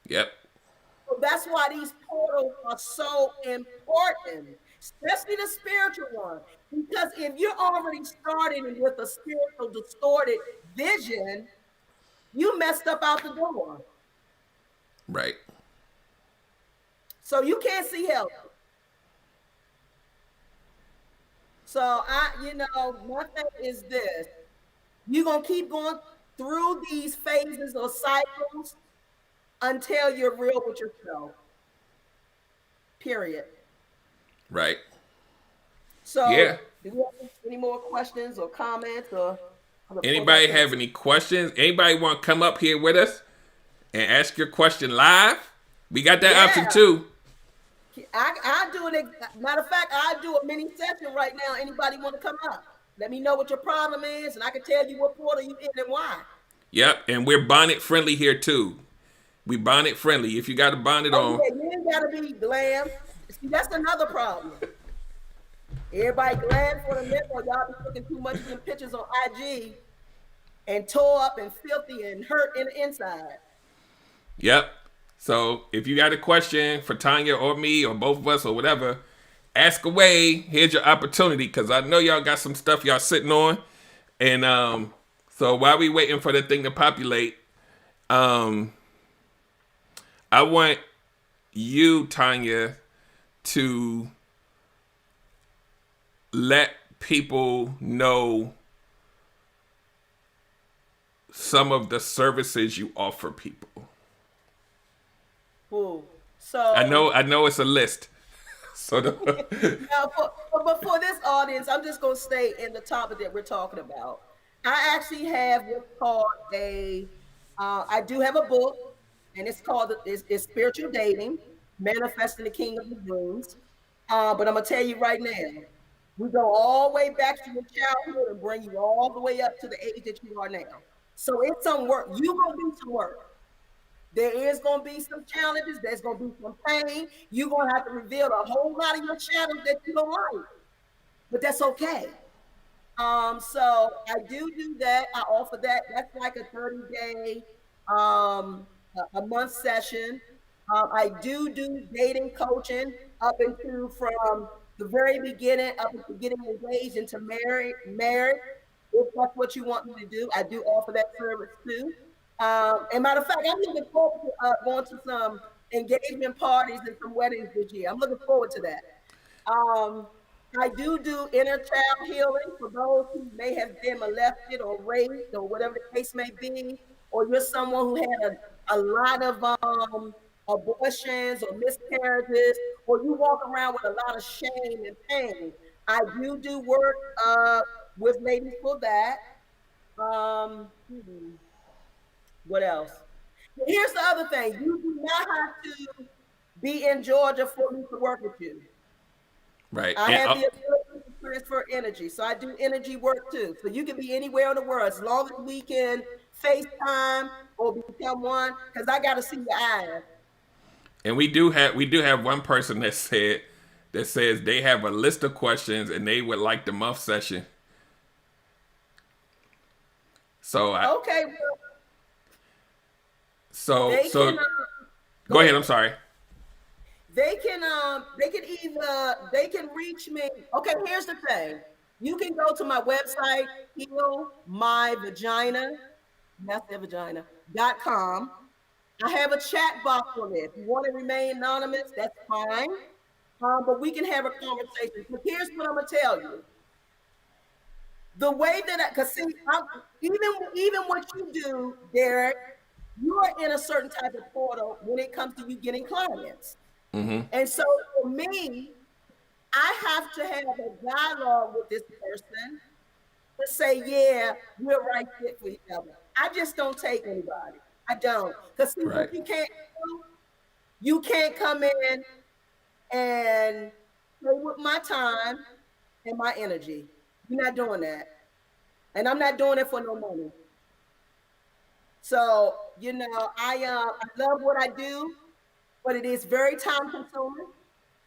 Yep. So that's why these portals are so important, especially the spiritual one. Because if you're already starting with a spiritual distorted vision, you messed up out the door. Right. So you can't see help. So my thing is this. You're going to keep going through these phases or cycles until you're real with yourself. Period. Right. So yeah. Do we have any more questions or comments or anybody have any questions? Anybody want to come up here with us and ask your question live? We got that option too. I do matter of fact, I do a mini session right now. Anybody want to come up? Let me know what your problem is, and I can tell you what portal you in and why. Yep, and we're bonnet friendly here too. We bonnet friendly. If you got a bonnet on, Yeah, you ain't gotta be glam. See, that's another problem. Everybody glad for the nipple. Y'all be looking too much of them pictures on IG and tore up and filthy and hurt in the inside. yep. So if you got a question for Tanya or me or both of us or whatever, ask away. Here's your opportunity, because I know y'all got some stuff y'all sitting on. And so while we waiting for the thing to populate, I want you, Tanya, to let people know some of the services you offer people. Ooh. So I know it's a list. So now but for this audience, I'm just gonna stay in the topic that we're talking about. I actually have what's called I do have a book, and it's called it's Spiritual Dating, Manifesting the King of the Dreams. But I'm gonna tell you right now, we go all the way back to your childhood and bring you all the way up to the age that you are now. So it's some work. You gonna do some work. There is going to be some challenges. There's going to be some pain. You're going to have to reveal a whole lot of your shadows that you don't like. But that's okay. So I do that. I offer that. That's like a 30-day, a month session. I do dating coaching up into from the very beginning up into getting engaged into married. If that's what you want me to do, I do offer that service too. And matter of fact, I'm looking forward to going to some engagement parties and some weddings this year. I'm looking forward to that. I do inner child healing for those who may have been molested or raped or whatever the case may be, or you're someone who had a lot of abortions or miscarriages, or you walk around with a lot of shame and pain. I do work with ladies for that. What else? Here's the other thing. You do not have to be in Georgia for me to work with you. Right. I have the ability to transfer energy. So I do energy work too. So you can be anywhere in the world as long as we can FaceTime or become one, because I got to see your eyes. And we do have one person that says they have a list of questions and they would like the month session. So okay. So go ahead. I'm sorry. They can reach me. Okay, here's the thing. You can go to my website, healmyvagina.com. I have a chat box on it. If you want to remain anonymous, that's fine. But we can have a conversation. But here's what I'm gonna tell you. The way that because even what you do, Derek, you are in a certain type of portal when it comes to you getting clients. Mm-hmm. And so for me, I have to have a dialogue with this person to say, yeah, we're right fit for each other. I just don't take anybody. I don't. Because what you can't do, you can't come in and play with my time and my energy. You're not doing that. And I'm not doing it for no money. So, I love what I do, but it is very time consuming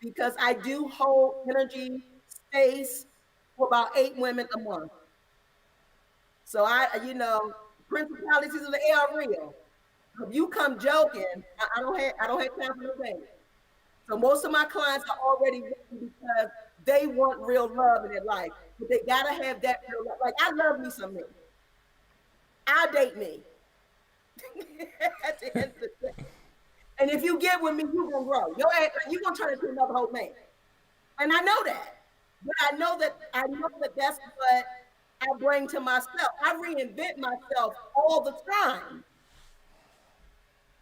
because I do hold energy space for about 8 women a month. So principalities of the air are real. If you come joking, I don't have time for no thing. So most of my clients are already ready because they want real love in their life, but they gotta have that real love. Like, I love me some me. I'll date me. At the end of the day. And if you get with me, you're gonna grow. You're gonna turn into another whole man. And I know that. But I know that that's what I bring to myself. I reinvent myself all the time.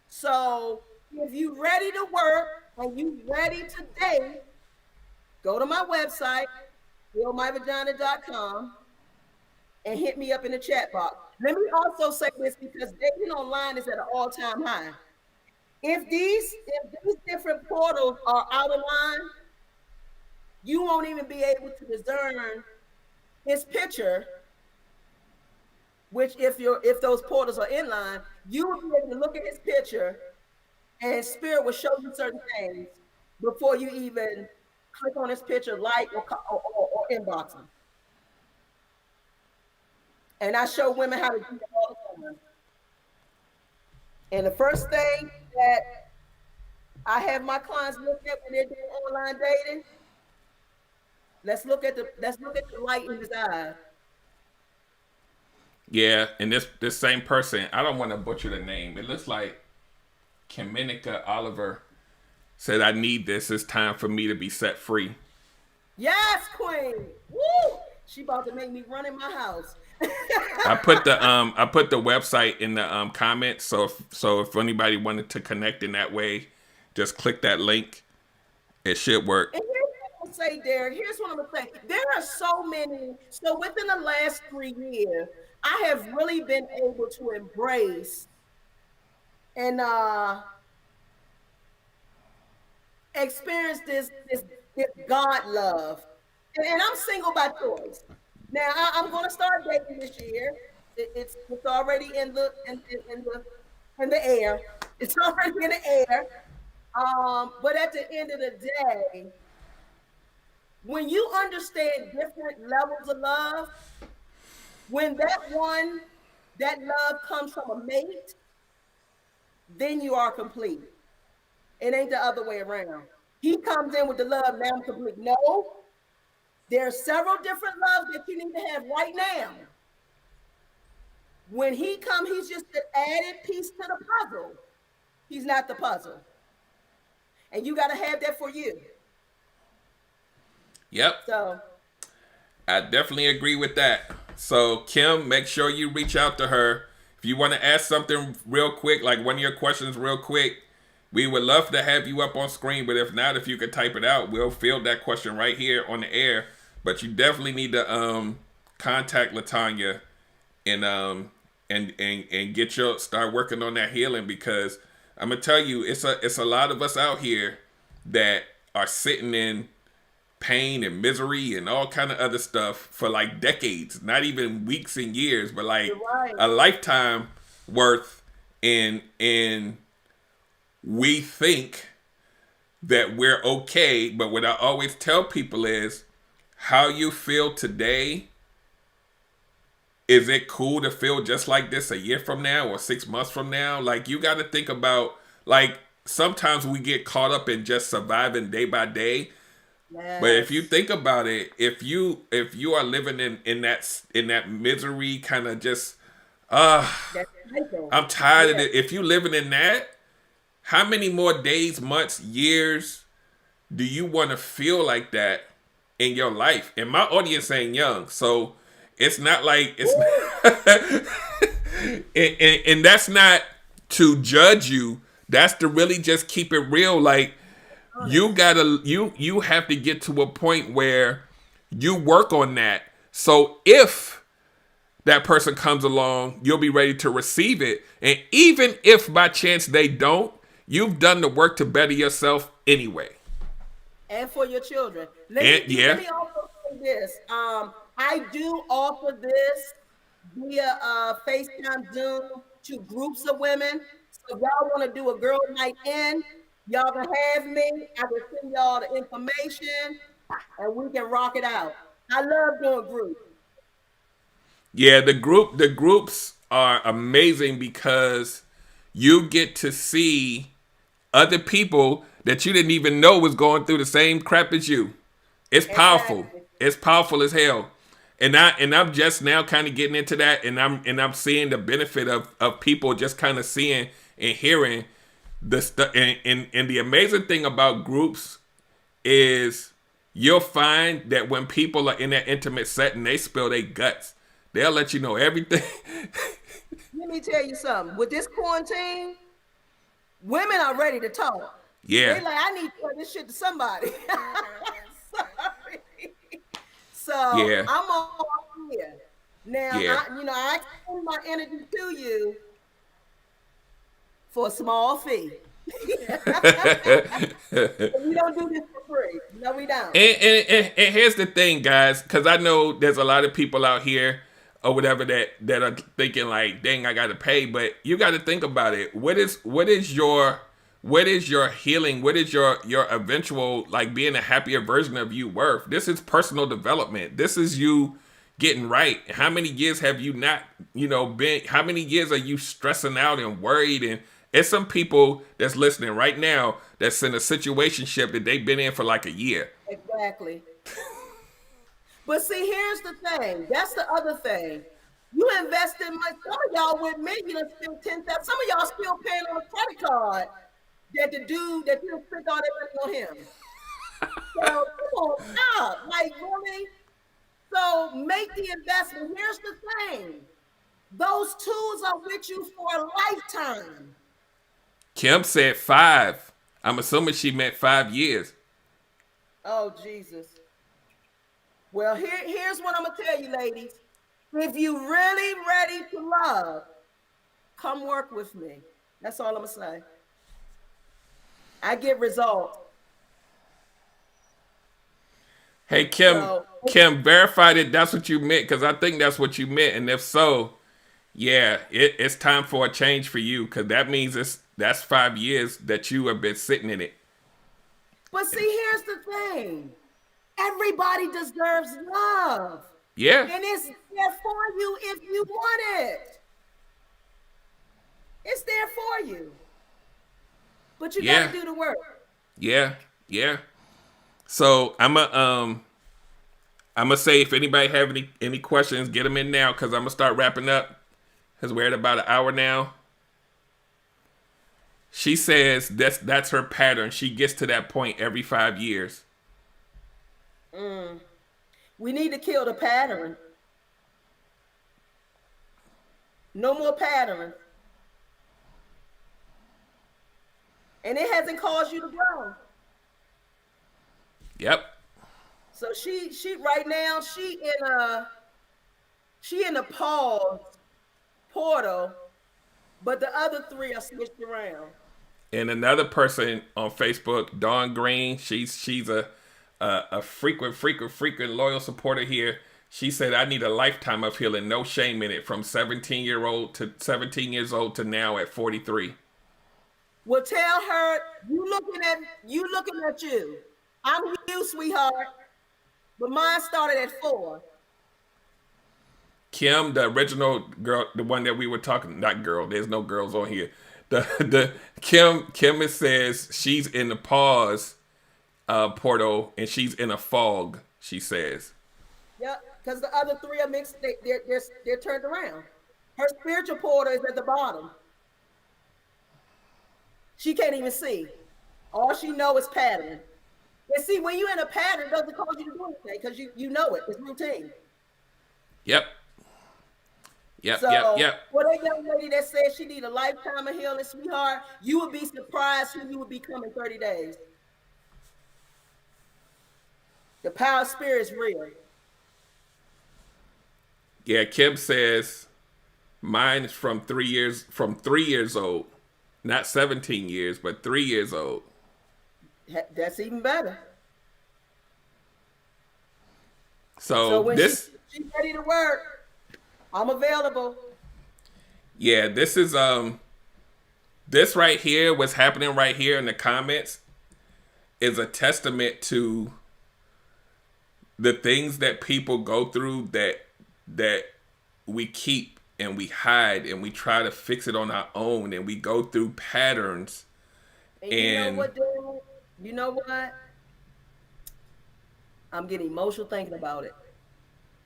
So if you're ready to work and you ready to date, go to my website, healmyvagina.com, and hit me up in the chat box. Let me also say this, because dating online is at an all-time high. If these different portals are out of line, you won't even be able to discern his picture. Which, if those portals are in line, you will be able to look at his picture, and spirit will show you certain things before you even click on his picture, like or inbox him. And I show women how to do that all the time. And the first thing that I have my clients look at when they're doing online dating, let's look at the light in his eyes. Yeah, and this same person, I don't want to butcher the name. It looks like Kamenika Oliver said, "I need this. It's time for me to be set free." Yes, Queen. Woo! She about to make me run in my house. I put the website in the comments, so if anybody wanted to connect in that way, just click that link. It should work. And here's what I'm gonna say, Derek. Here's what I'm gonna say. There are so many. So within the last 3 years, I have really been able to embrace and experience this God love. And I'm single by choice. Now I'm going to start dating this year. It's already in the air. It's already in the air. But at the end of the day, when you understand different levels of love, when that love comes from a mate, then you are complete. It ain't the other way around. He comes in with the love, now I'm complete. No, there are several different loves that you need to have right now. When he comes, he's just an added piece to the puzzle. He's not the puzzle. And you got to have that for you. Yep. So I definitely agree with that. So Kim, make sure you reach out to her. If you want to ask something real quick, like one of your questions real quick, we would love to have you up on screen. But if not, if you could type it out, we'll field that question right here on the air. But you definitely need to contact LaTanya and start working on that healing, because I'm gonna tell you, it's a lot of us out here that are sitting in pain and misery and all kind of other stuff for like decades, not even weeks and years, but like a lifetime worth. And we think that we're okay, but what I always tell people is, how you feel today, is it cool to feel just like this a year from now or 6 months from now? Like, you got to think about, like, sometimes we get caught up in just surviving day by day. Yes. But if you think about it, if you are living in that misery, kind of just, I'm tired of it. If you living in that, how many more days, months, years do you want to feel like that in your life? And my audience ain't young, so it's not like it's and that's not to judge you. That's to really just keep it real. Like, you have to get to a point where you work on that. So if that person comes along, you'll be ready to receive it. And even if by chance they don't, you've done the work to better yourself anyway. And for your children. Let me also say this. I do offer this via FaceTime, Zoom, to groups of women. So if y'all want to do a girl night in, y'all can have me. I can send y'all the information, and we can rock it out. I love doing groups. Yeah, the groups are amazing because you get to see other people that you didn't even know was going through the same crap as you. It's powerful. Exactly. It's powerful as hell. And I'm just now kind of getting into that, and I'm seeing the benefit of people just kind of seeing and hearing the stuff. And the amazing thing about groups is you'll find that when people are in that intimate setting, they spill their guts. They'll let you know everything. Let me tell you something. With this quarantine, women are ready to talk. Yeah. They're like, I need to tell this shit to somebody. Sorry. So yeah. I'm all here. Now, yeah. I extend my energy to you for a small fee. We don't do this for free. No, we don't. And here's the thing, guys, because I know there's a lot of people out here or whatever that are thinking like, dang, I gotta pay. But you gotta think about it. What is your healing? What is your eventual, like, being a happier version of you worth? This is personal development. This is you getting right. How many years have you not, been, how many years are you stressing out and worried? And it's some people that's listening right now that's in a situationship that they've been in for like a year. Exactly. But see, here's the thing. That's the other thing. You invest in money. Some of y'all with me, you done spent 10,000. Some of y'all still paying on a credit card that the dude that you spent all that money on him. So come on, stop. Like, really? So make the investment. Here's the thing. Those tools are with you for a lifetime. Kim said 5. I'm assuming she meant 5 years. Oh, Jesus. Well, here's what I'm going to tell you, ladies. If you really ready to love, come work with me. That's all I'm going to say. I get results. Hey, Kim, verify that that's what you meant, because I think that's what you meant. And if so, yeah, it's time for a change for you, because that means that's 5 years that you have been sitting in it. But see, here's the thing. Everybody deserves love. Yeah. And it's there for you if you want it. It's there for you. But you gotta do the work. Yeah. So I'm gonna say, if anybody have any questions, get them in now, because I'm gonna start wrapping up, because we're at about an hour now. She says that's her pattern. She gets to that point every 5 years. We need to kill the pattern. No more pattern. And it hasn't caused you to grow. Yep. So she right now, she in a pause portal, but the other 3 are switched around. And another person on Facebook, Dawn Green, she's a frequent loyal supporter here. She said, I need a lifetime of healing, no shame in it, from 17 years old to now at 43. Well, tell her you looking at you. I'm you, sweetheart. But mine started at 4. Kim, the original girl, the one that we were talking, not girl, there's no girls on here. The Kim says she's in the pause portal, and she's in a fog, she says. Yep, because the other 3 are mixed. They're turned around. Her spiritual portal is at the bottom. She can't even see. All she know is pattern. And see, when you're in a pattern, it doesn't cause you to do anything, because you know it. It's routine. Yep. For that young lady that says she need a lifetime of healing, sweetheart, you would be surprised who you would become in 30 days. The power of spirit is real. Yeah, Kim says mine is from 3 years old. Not 17 years, but 3 years old. That's even better. So when this she's ready to work, I'm available. Yeah, this is this right here, what's happening right here in the comments, is a testament to the things that people go through that we keep and we hide and we try to fix it on our own, and we go through patterns. And you know what, dude? You know what? I'm getting emotional thinking about it.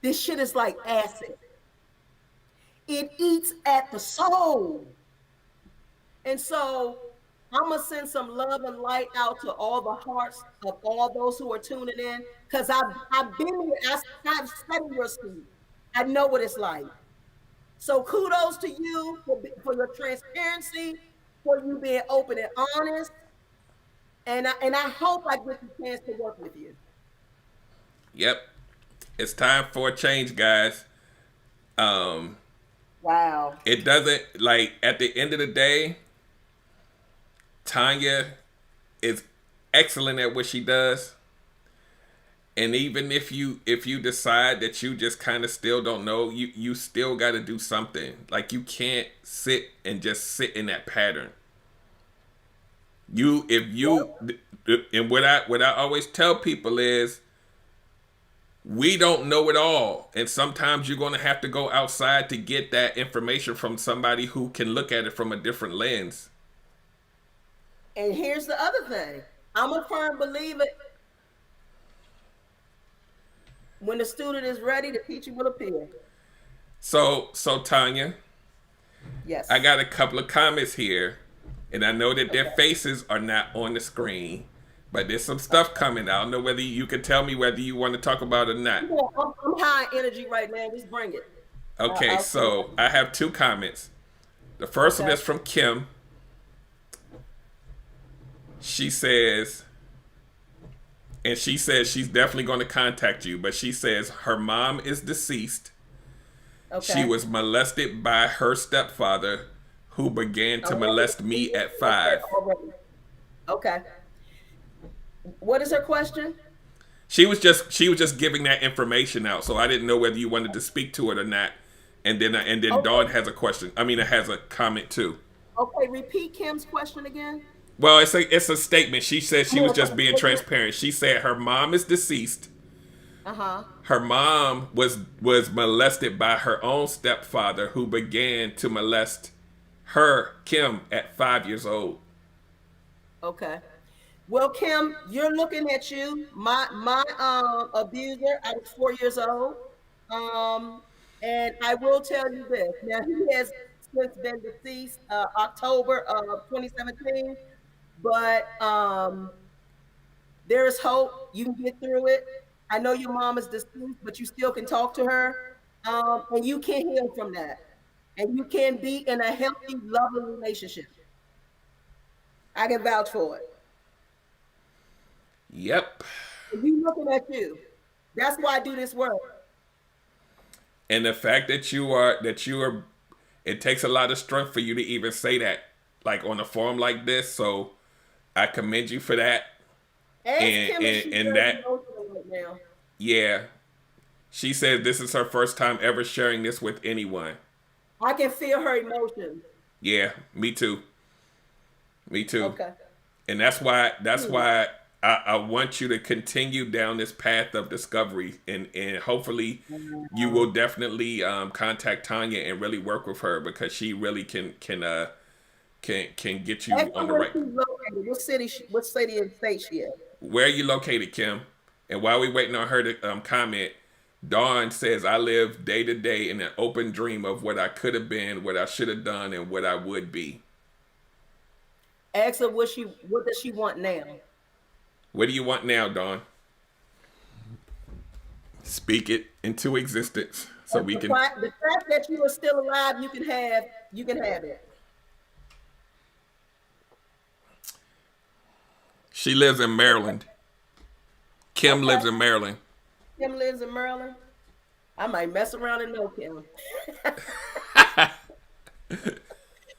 This shit is like acid. It eats at the soul. And so I'm going to send some love and light out to all the hearts of all those who are tuning in, because I've been here. I've sat in your seat. I know what it's like. So kudos to you for your transparency, for you being open and honest. And I hope I get the chance to work with you. Yep. It's time for a change, guys. Wow. It doesn't, like, at the end of the day, Tanya is excellent at what she does. And even if you decide that you just kind of still don't know, you still got to do something. Like, you can't sit and just sit in that pattern. And what I always tell people is, we don't know it all, and sometimes you're going to have to go outside to get that information from somebody who can look at it from a different lens. And here's the other thing. I'm a firm believer, when the student is ready, the teacher will appear. So Tanya, Yes. I got a couple of comments here, and I know that their faces are not on the screen, but there's some stuff coming. I don't know whether you can tell me whether you want to talk about it or not. I'm high energy right now. Just bring it. Okay, so I have two comments. The first one is from Kim. She says, and she says she's definitely going to contact you, but she says her mom is deceased. Okay. She was molested by her stepfather, who began to molest me at 5. Okay. What is her question? She was just giving that information out, so I didn't know whether you wanted to speak to it or not. And then Dawn has a question. I mean, it has a comment too. Okay, repeat Kim's question again. Well, it's a statement. She said she was just being transparent. She said her mom is deceased. Her mom was molested by her own stepfather, who began to molest her, Kim, at 5 years old. Okay. Well, Kim, you're looking at you. My abuser, I was 4 years old. And I will tell you this. Now, he has since been deceased October of 2017. But there is hope. You can get through it. I know your mom is deceased, but you still can talk to her. And you can heal from that. And you can be in a healthy, loving relationship. I can vouch for it. Yep. You looking at you. That's why I do this work. And the fact that you are, it takes a lot of strength for you to even say that, like on a forum like this. So I commend you for that. And that, right now. Yeah. She said this is her first time ever sharing this with anyone. I can feel her emotions. Yeah, me too. Me too. Okay. And that's why I want you to continue down this path of discovery, and hopefully you will definitely contact Tanya and really work with her, because she really can get you on the right. What city and state she is? Where are you located, Kim? And while we waiting on her to comment, Dawn says, I live day to day in an open dream of what I could have been, what I should have done, and what I would be. Ask her what does she want now? What do you want now, Dawn? Speak it into existence so we can. The fact that you are still alive, you can have it. She lives in Maryland. Kim lives in Maryland. Kim lives in Maryland. I might mess around and know Kim.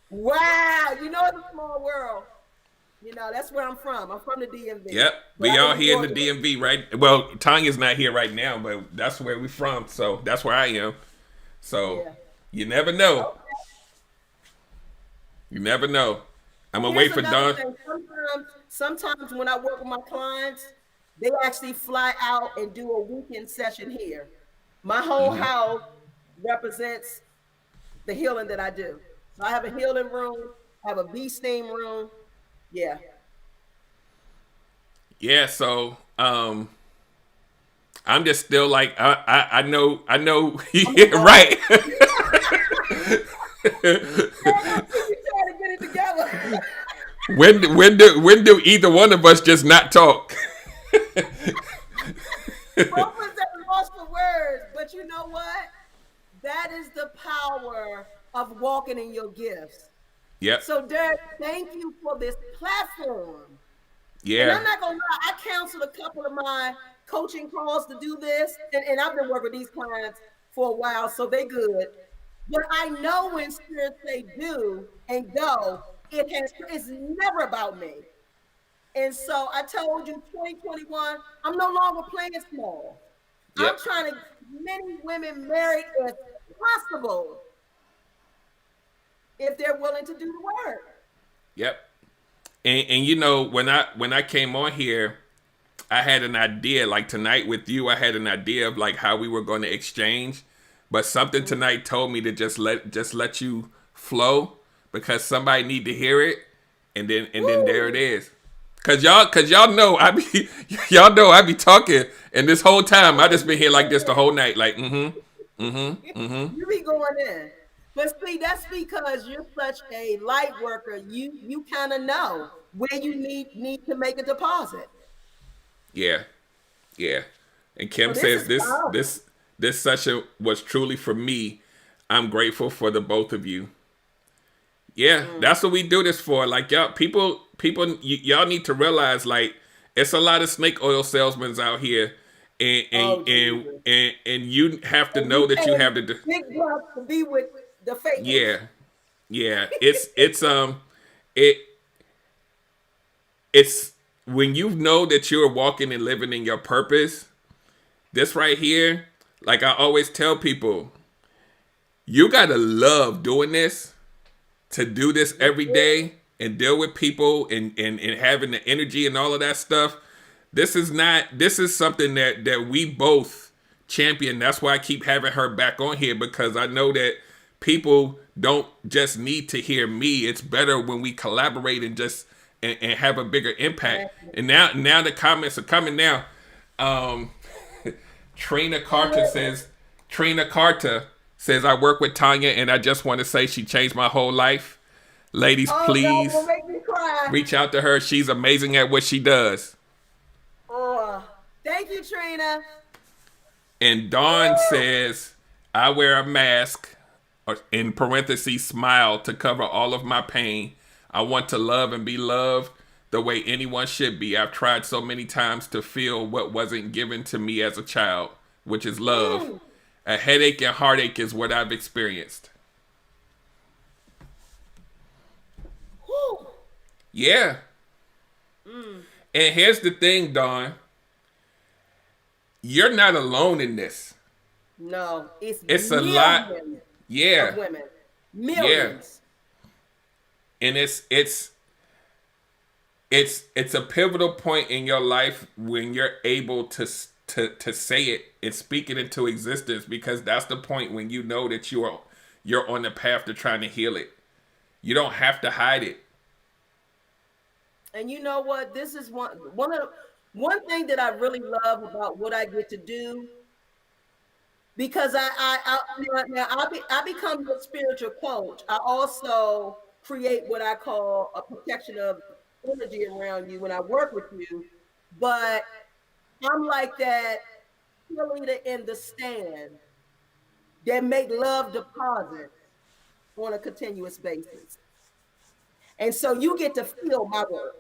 Wow, you know, it's a small world. You know, that's where I'm from. I'm from the DMV. Yep, we all here in the DMV, right? Well, Tanya's not here right now, but that's where we're from. So that's where I am. So yeah. You never know. Okay. You never know. I'm going to wait for Dawn. Sometimes when I work with my clients, they actually fly out and do a weekend session here. My whole house represents the healing that I do. So I have a healing room, I have a bee steam room. Yeah. Yeah, so I'm just still like I know yeah, right. When do either one of us just not talk? Both of us are lost for words, but you know what? That is the power of walking in your gifts. Yeah. So Derek, thank you for this platform. Yeah. And I'm not gonna lie, I counseled a couple of my coaching calls to do this, and I've been working with these clients for a while, so they good. But I know when spirits say do and go, It's never about me. And so I told you 2021, I'm no longer playing small. I'm Yep. trying to get many women married as possible if they're willing to do the work. Yep. And you know, when I came on here, I had an idea. Like tonight with you, I had an idea of like how we were going to exchange, but something tonight told me to just let you flow because somebody need to hear it, and then there it is. Cause y'all know I be y'all know I be talking, and this whole time I just been here like this the whole night, like You be going in. But see, that's because you're such a light worker. You kind of know where you need to make a deposit. yeah, yeah. And Kim So this says is this powerful. this this session was truly for me. I'm grateful for the both of you. Yeah, that's what we do this for. Like y'all, y'all need to realize like it's a lot of snake oil salesmen out here, and and Oh and Jesus. and, and you have to And know you that you paying have to. big bucks to be with the fakers. Yeah, yeah. It it's when you know that you're walking and living in your purpose. This right here, like I always tell people, you gotta love doing this to do this every day and deal with people and having the energy and all of that stuff. This is something that we both champion. That's why I keep having her back on here, because I know that people don't just need to hear me. It's better when we collaborate and have a bigger impact. And now the comments are coming now. Um Trina Carter says, Trina Carter says, I work with Tanya and I just want to say she changed my whole life. Ladies, Oh God, will please make me cry. reach out to her. She's amazing at what she does. Oh, thank you, Trina. And Dawn says, I wear a mask, or in parentheses, smile, to cover all of my pain. I want to love and be loved the way anyone should be. I've tried so many times to feel what wasn't given to me as a child, which is love. A headache and heartache is what I've experienced. Whew. Yeah. And here's the thing, Dawn. You're not alone in this. No, It's a lot. millions Yeah. of women. Yeah. Millions. And it's a pivotal point in your life when you're able to say it and speak it into existence, because that's the point when you know that you're on the path to trying to heal it. You don't have to hide it. And you know what? This is one thing that I really love about what I get to do, because I become a spiritual coach. I also create what I call a protection of energy around you when I work with you. But I'm like that cheerleader in the stand that make love deposits on a continuous basis. And so you get to feel my work.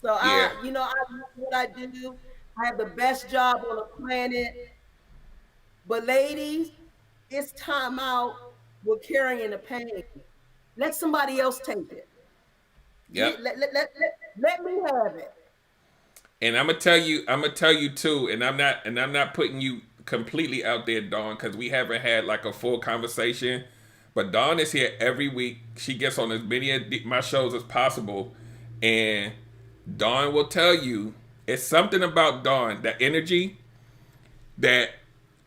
So Yeah. I love what I do. I have the best job on the planet. But ladies, it's time out with carrying the pain. Let somebody else take it. Yep. Let me have it. And I'm gonna tell you too, and I'm not putting you completely out there, Dawn, because we haven't had like a full conversation. But Dawn is here every week. She gets on as many of my shows as possible, and Dawn will tell you it's something about Dawn, that energy that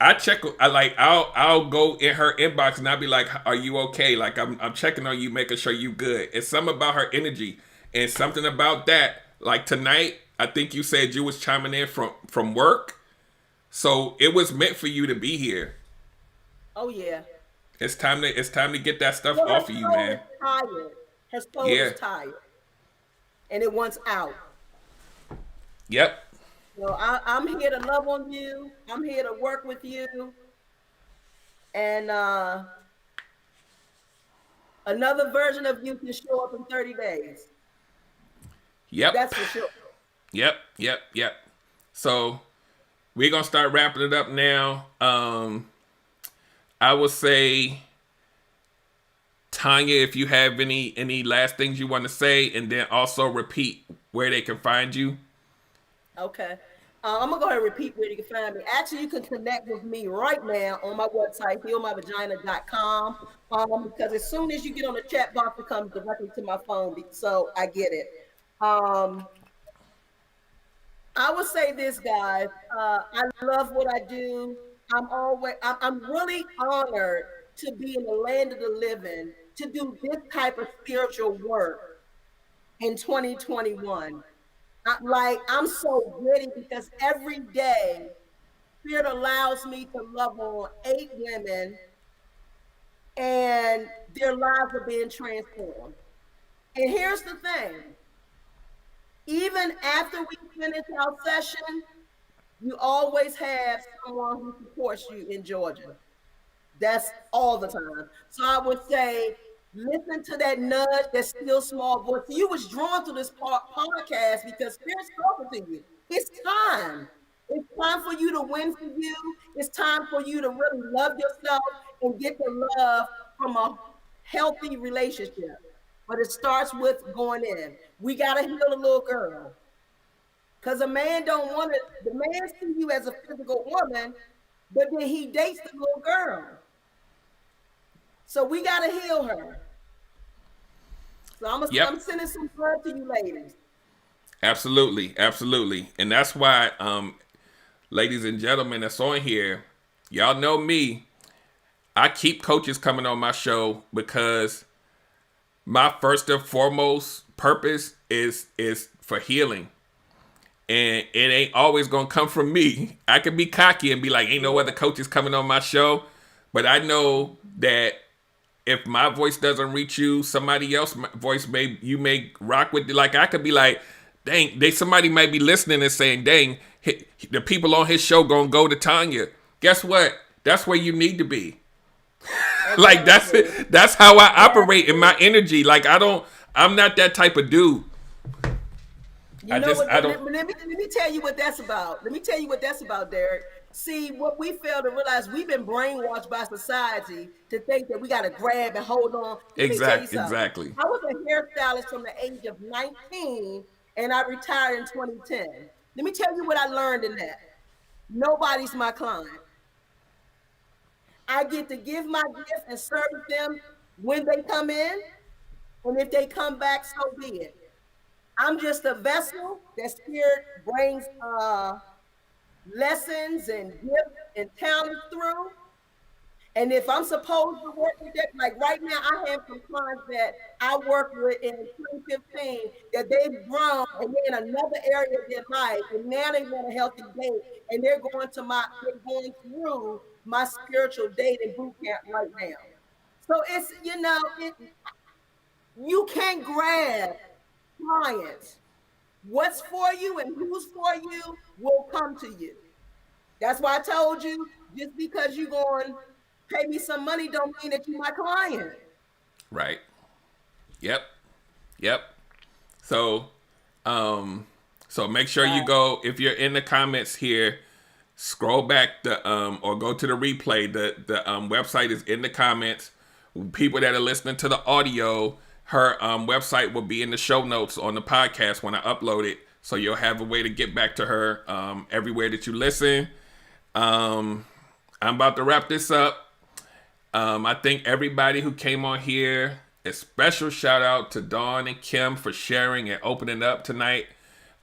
I check. I'll go in her inbox and I'll be like, "Are you okay?" Like I'm checking on you, making sure you good. It's something about her energy and something about that. Like tonight, I think you said you was chiming in from work, so it was meant for you to be here. Oh yeah. It's time to get that stuff Well, her off of you, soul is man. tired. Her soul Yeah. is tired. And it wants out. Yep. So I'm here to love on you. I'm here to work with you. And another version of you can show up in 30 days. Yep. That's for sure. Yep. So we're gonna start wrapping it up now. I would say Tanya, if you have any last things you want to say, and then also repeat where they can find you. Okay. I'm gonna go ahead and repeat where you can find me. Actually, you can connect with me right now on my website, healmyvagina.com. Because as soon as you get on the chat box, it comes directly to my phone, so I get it. I would say this, guys. I love what I do. I'm really honored to be in the land of the living, to do this type of spiritual work in 2021. I'm so ready because every day Spirit allows me to love on 8 women and their lives are being transformed. And here's the thing, even after we finish our session, you always have someone who supports you in Georgia. That's all the time. So I would say, listen to that nudge, that still small voice. You was drawn to this podcast because Spirit's talking to you. It's time. It's time for you to win for you. It's time for you to really love yourself and get the love from a healthy relationship. But it starts with going in. We gotta heal a little girl. Because a man don't want to, the man sees you as a physical woman, but then he dates the little girl. So we got to heal her. So I'm sending some love to you ladies. Absolutely. Absolutely. And that's why, ladies and gentlemen that's on here, y'all know me. I keep coaches coming on my show because my first and foremost purpose is for healing. And it ain't always going to come from me. I can be cocky and be like, ain't no other coaches coming on my show. But I know that if my voice doesn't reach you, somebody else's voice you may rock with it. Like I could be like, dang, somebody might be listening and saying, dang, the people on his show gonna go to Tanya. Guess what? That's where you need to be. Like that's it. That's how I operate in my energy. Like I'm not that type of dude. Let me tell you what that's about. Let me tell you what that's about, Derek. See, what we fail to realize, we've been brainwashed by society to think that we got to grab and hold on. Exactly. I was a hairstylist from the age of 19, and I retired in 2010. Let me tell you what I learned in that. Nobody's my client. I get to give my gift and serve them when they come in, and if they come back, so be it. I'm just a vessel that Spirit brings lessons and gifts and talents through. And if I'm supposed to work with that, like right now, I have some clients that I worked with in 2015 that they've grown and they're in another area of their life, and now they want a healthy date, and they're going through my spiritual dating boot camp right now. So it's, you can't grab clients. What's for you and who's for you will come to you. That's why I told you, just because you're going to pay me some money don't mean that you're my client. Right. Yep. So make sure you go, if you're in the comments here, scroll back or go to the replay. The website is in the comments. People that are listening to the audio, her website will be in the show notes on the podcast when I upload it. So you'll have a way to get back to her everywhere that you listen. I'm about to wrap this up. I thank everybody who came on here. A special shout out to Dawn and Kim for sharing and opening up tonight.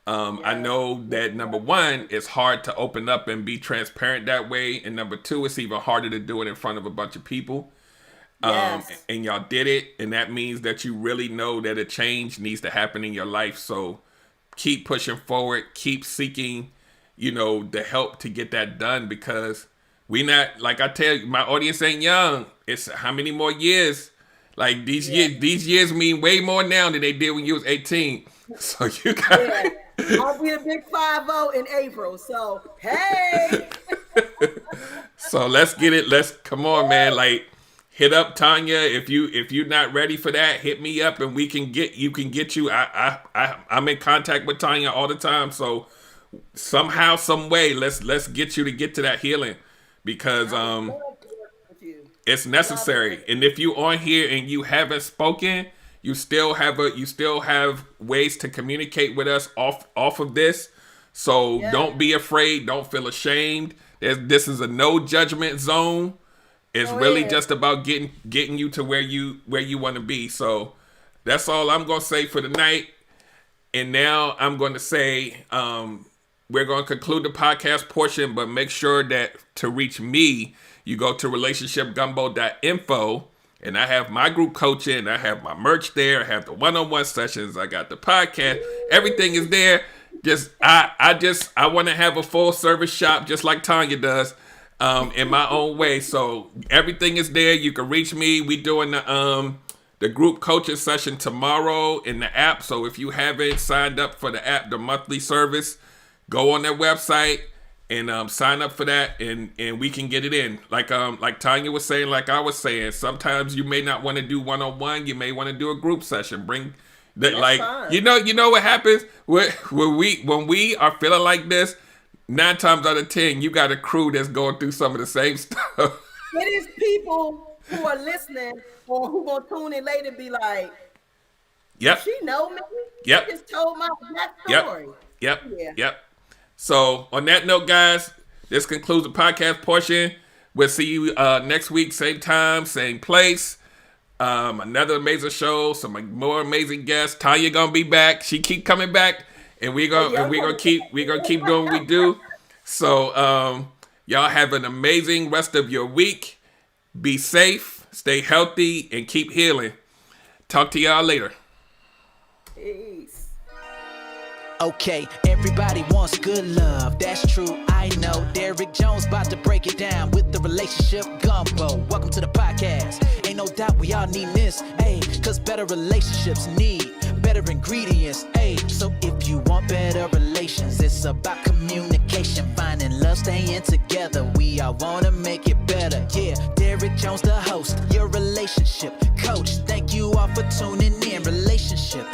I know that number one, it's hard to open up and be transparent that way. And number two, it's even harder to do it in front of a bunch of people. Yes. And y'all did it. And that means that you really know that a change needs to happen in your life. So keep pushing forward, keep seeking, the help to get that done, because we not, like I tell you, my audience ain't young. It's how many more years? Like these years mean way more now than they did when you was 18. So you got I'll be a big 5-0 in April. So hey. So let's get it. Come on, man. Like, hit up Tanya. If you're not ready for that, hit me up and you can get you. I'm in contact with Tanya all the time. So somehow, some way, let's get you to get to that healing, because It's necessary. And if you on here and you haven't spoken, you still have ways to communicate with us off of this. So don't be afraid. Don't feel ashamed. This is a no judgment zone. It's really just about getting you to where you want to be. So that's all I'm gonna say for tonight. And now I'm going to say we're going to conclude the podcast portion, but make sure that to reach me, you go to relationshipgumbo.info, and I have my group coaching, I have my merch there, I have the one-on-one sessions, I got the podcast, everything is there. I want to have a full service shop just like Tanya does in my own way. So everything is there. You can reach me. We doing the group coaching session tomorrow in the app. So if you haven't signed up for the app, the monthly service, go on their website and sign up for that, and we can get it in. Like Tanya was saying, like I was saying, sometimes you may not want to do one-on-one. You may want to do a group session. Bring that, like fine. You know what happens when we are feeling like this. 9 times out of 10, you got a crew that's going through some of the same stuff. It is people who are listening or who gonna tune in later and be like, "Yep, she know me. Yep, she just told my backstory." Yep. So on that note, guys, this concludes the podcast portion. We'll see you next week, same time, same place. Another amazing show, some more amazing guests. Tanya gonna be back. She keep coming back, and we're gonna keep doing what we do. So y'all have an amazing rest of your week. Be safe, stay healthy, and keep healing. Talk to y'all later. Peace. Okay, everybody wants good love, that's true, I know. Derrick Jones about to break it down with the relationship gumbo. Welcome to the podcast. Ain't no doubt we all need this, cause better relationships need better ingredients, so if you want better relations, it's about communication, finding love, staying together. We all wanna make it better, Derrick Jones the host, your relationship coach. Thank you all for tuning in. Relationship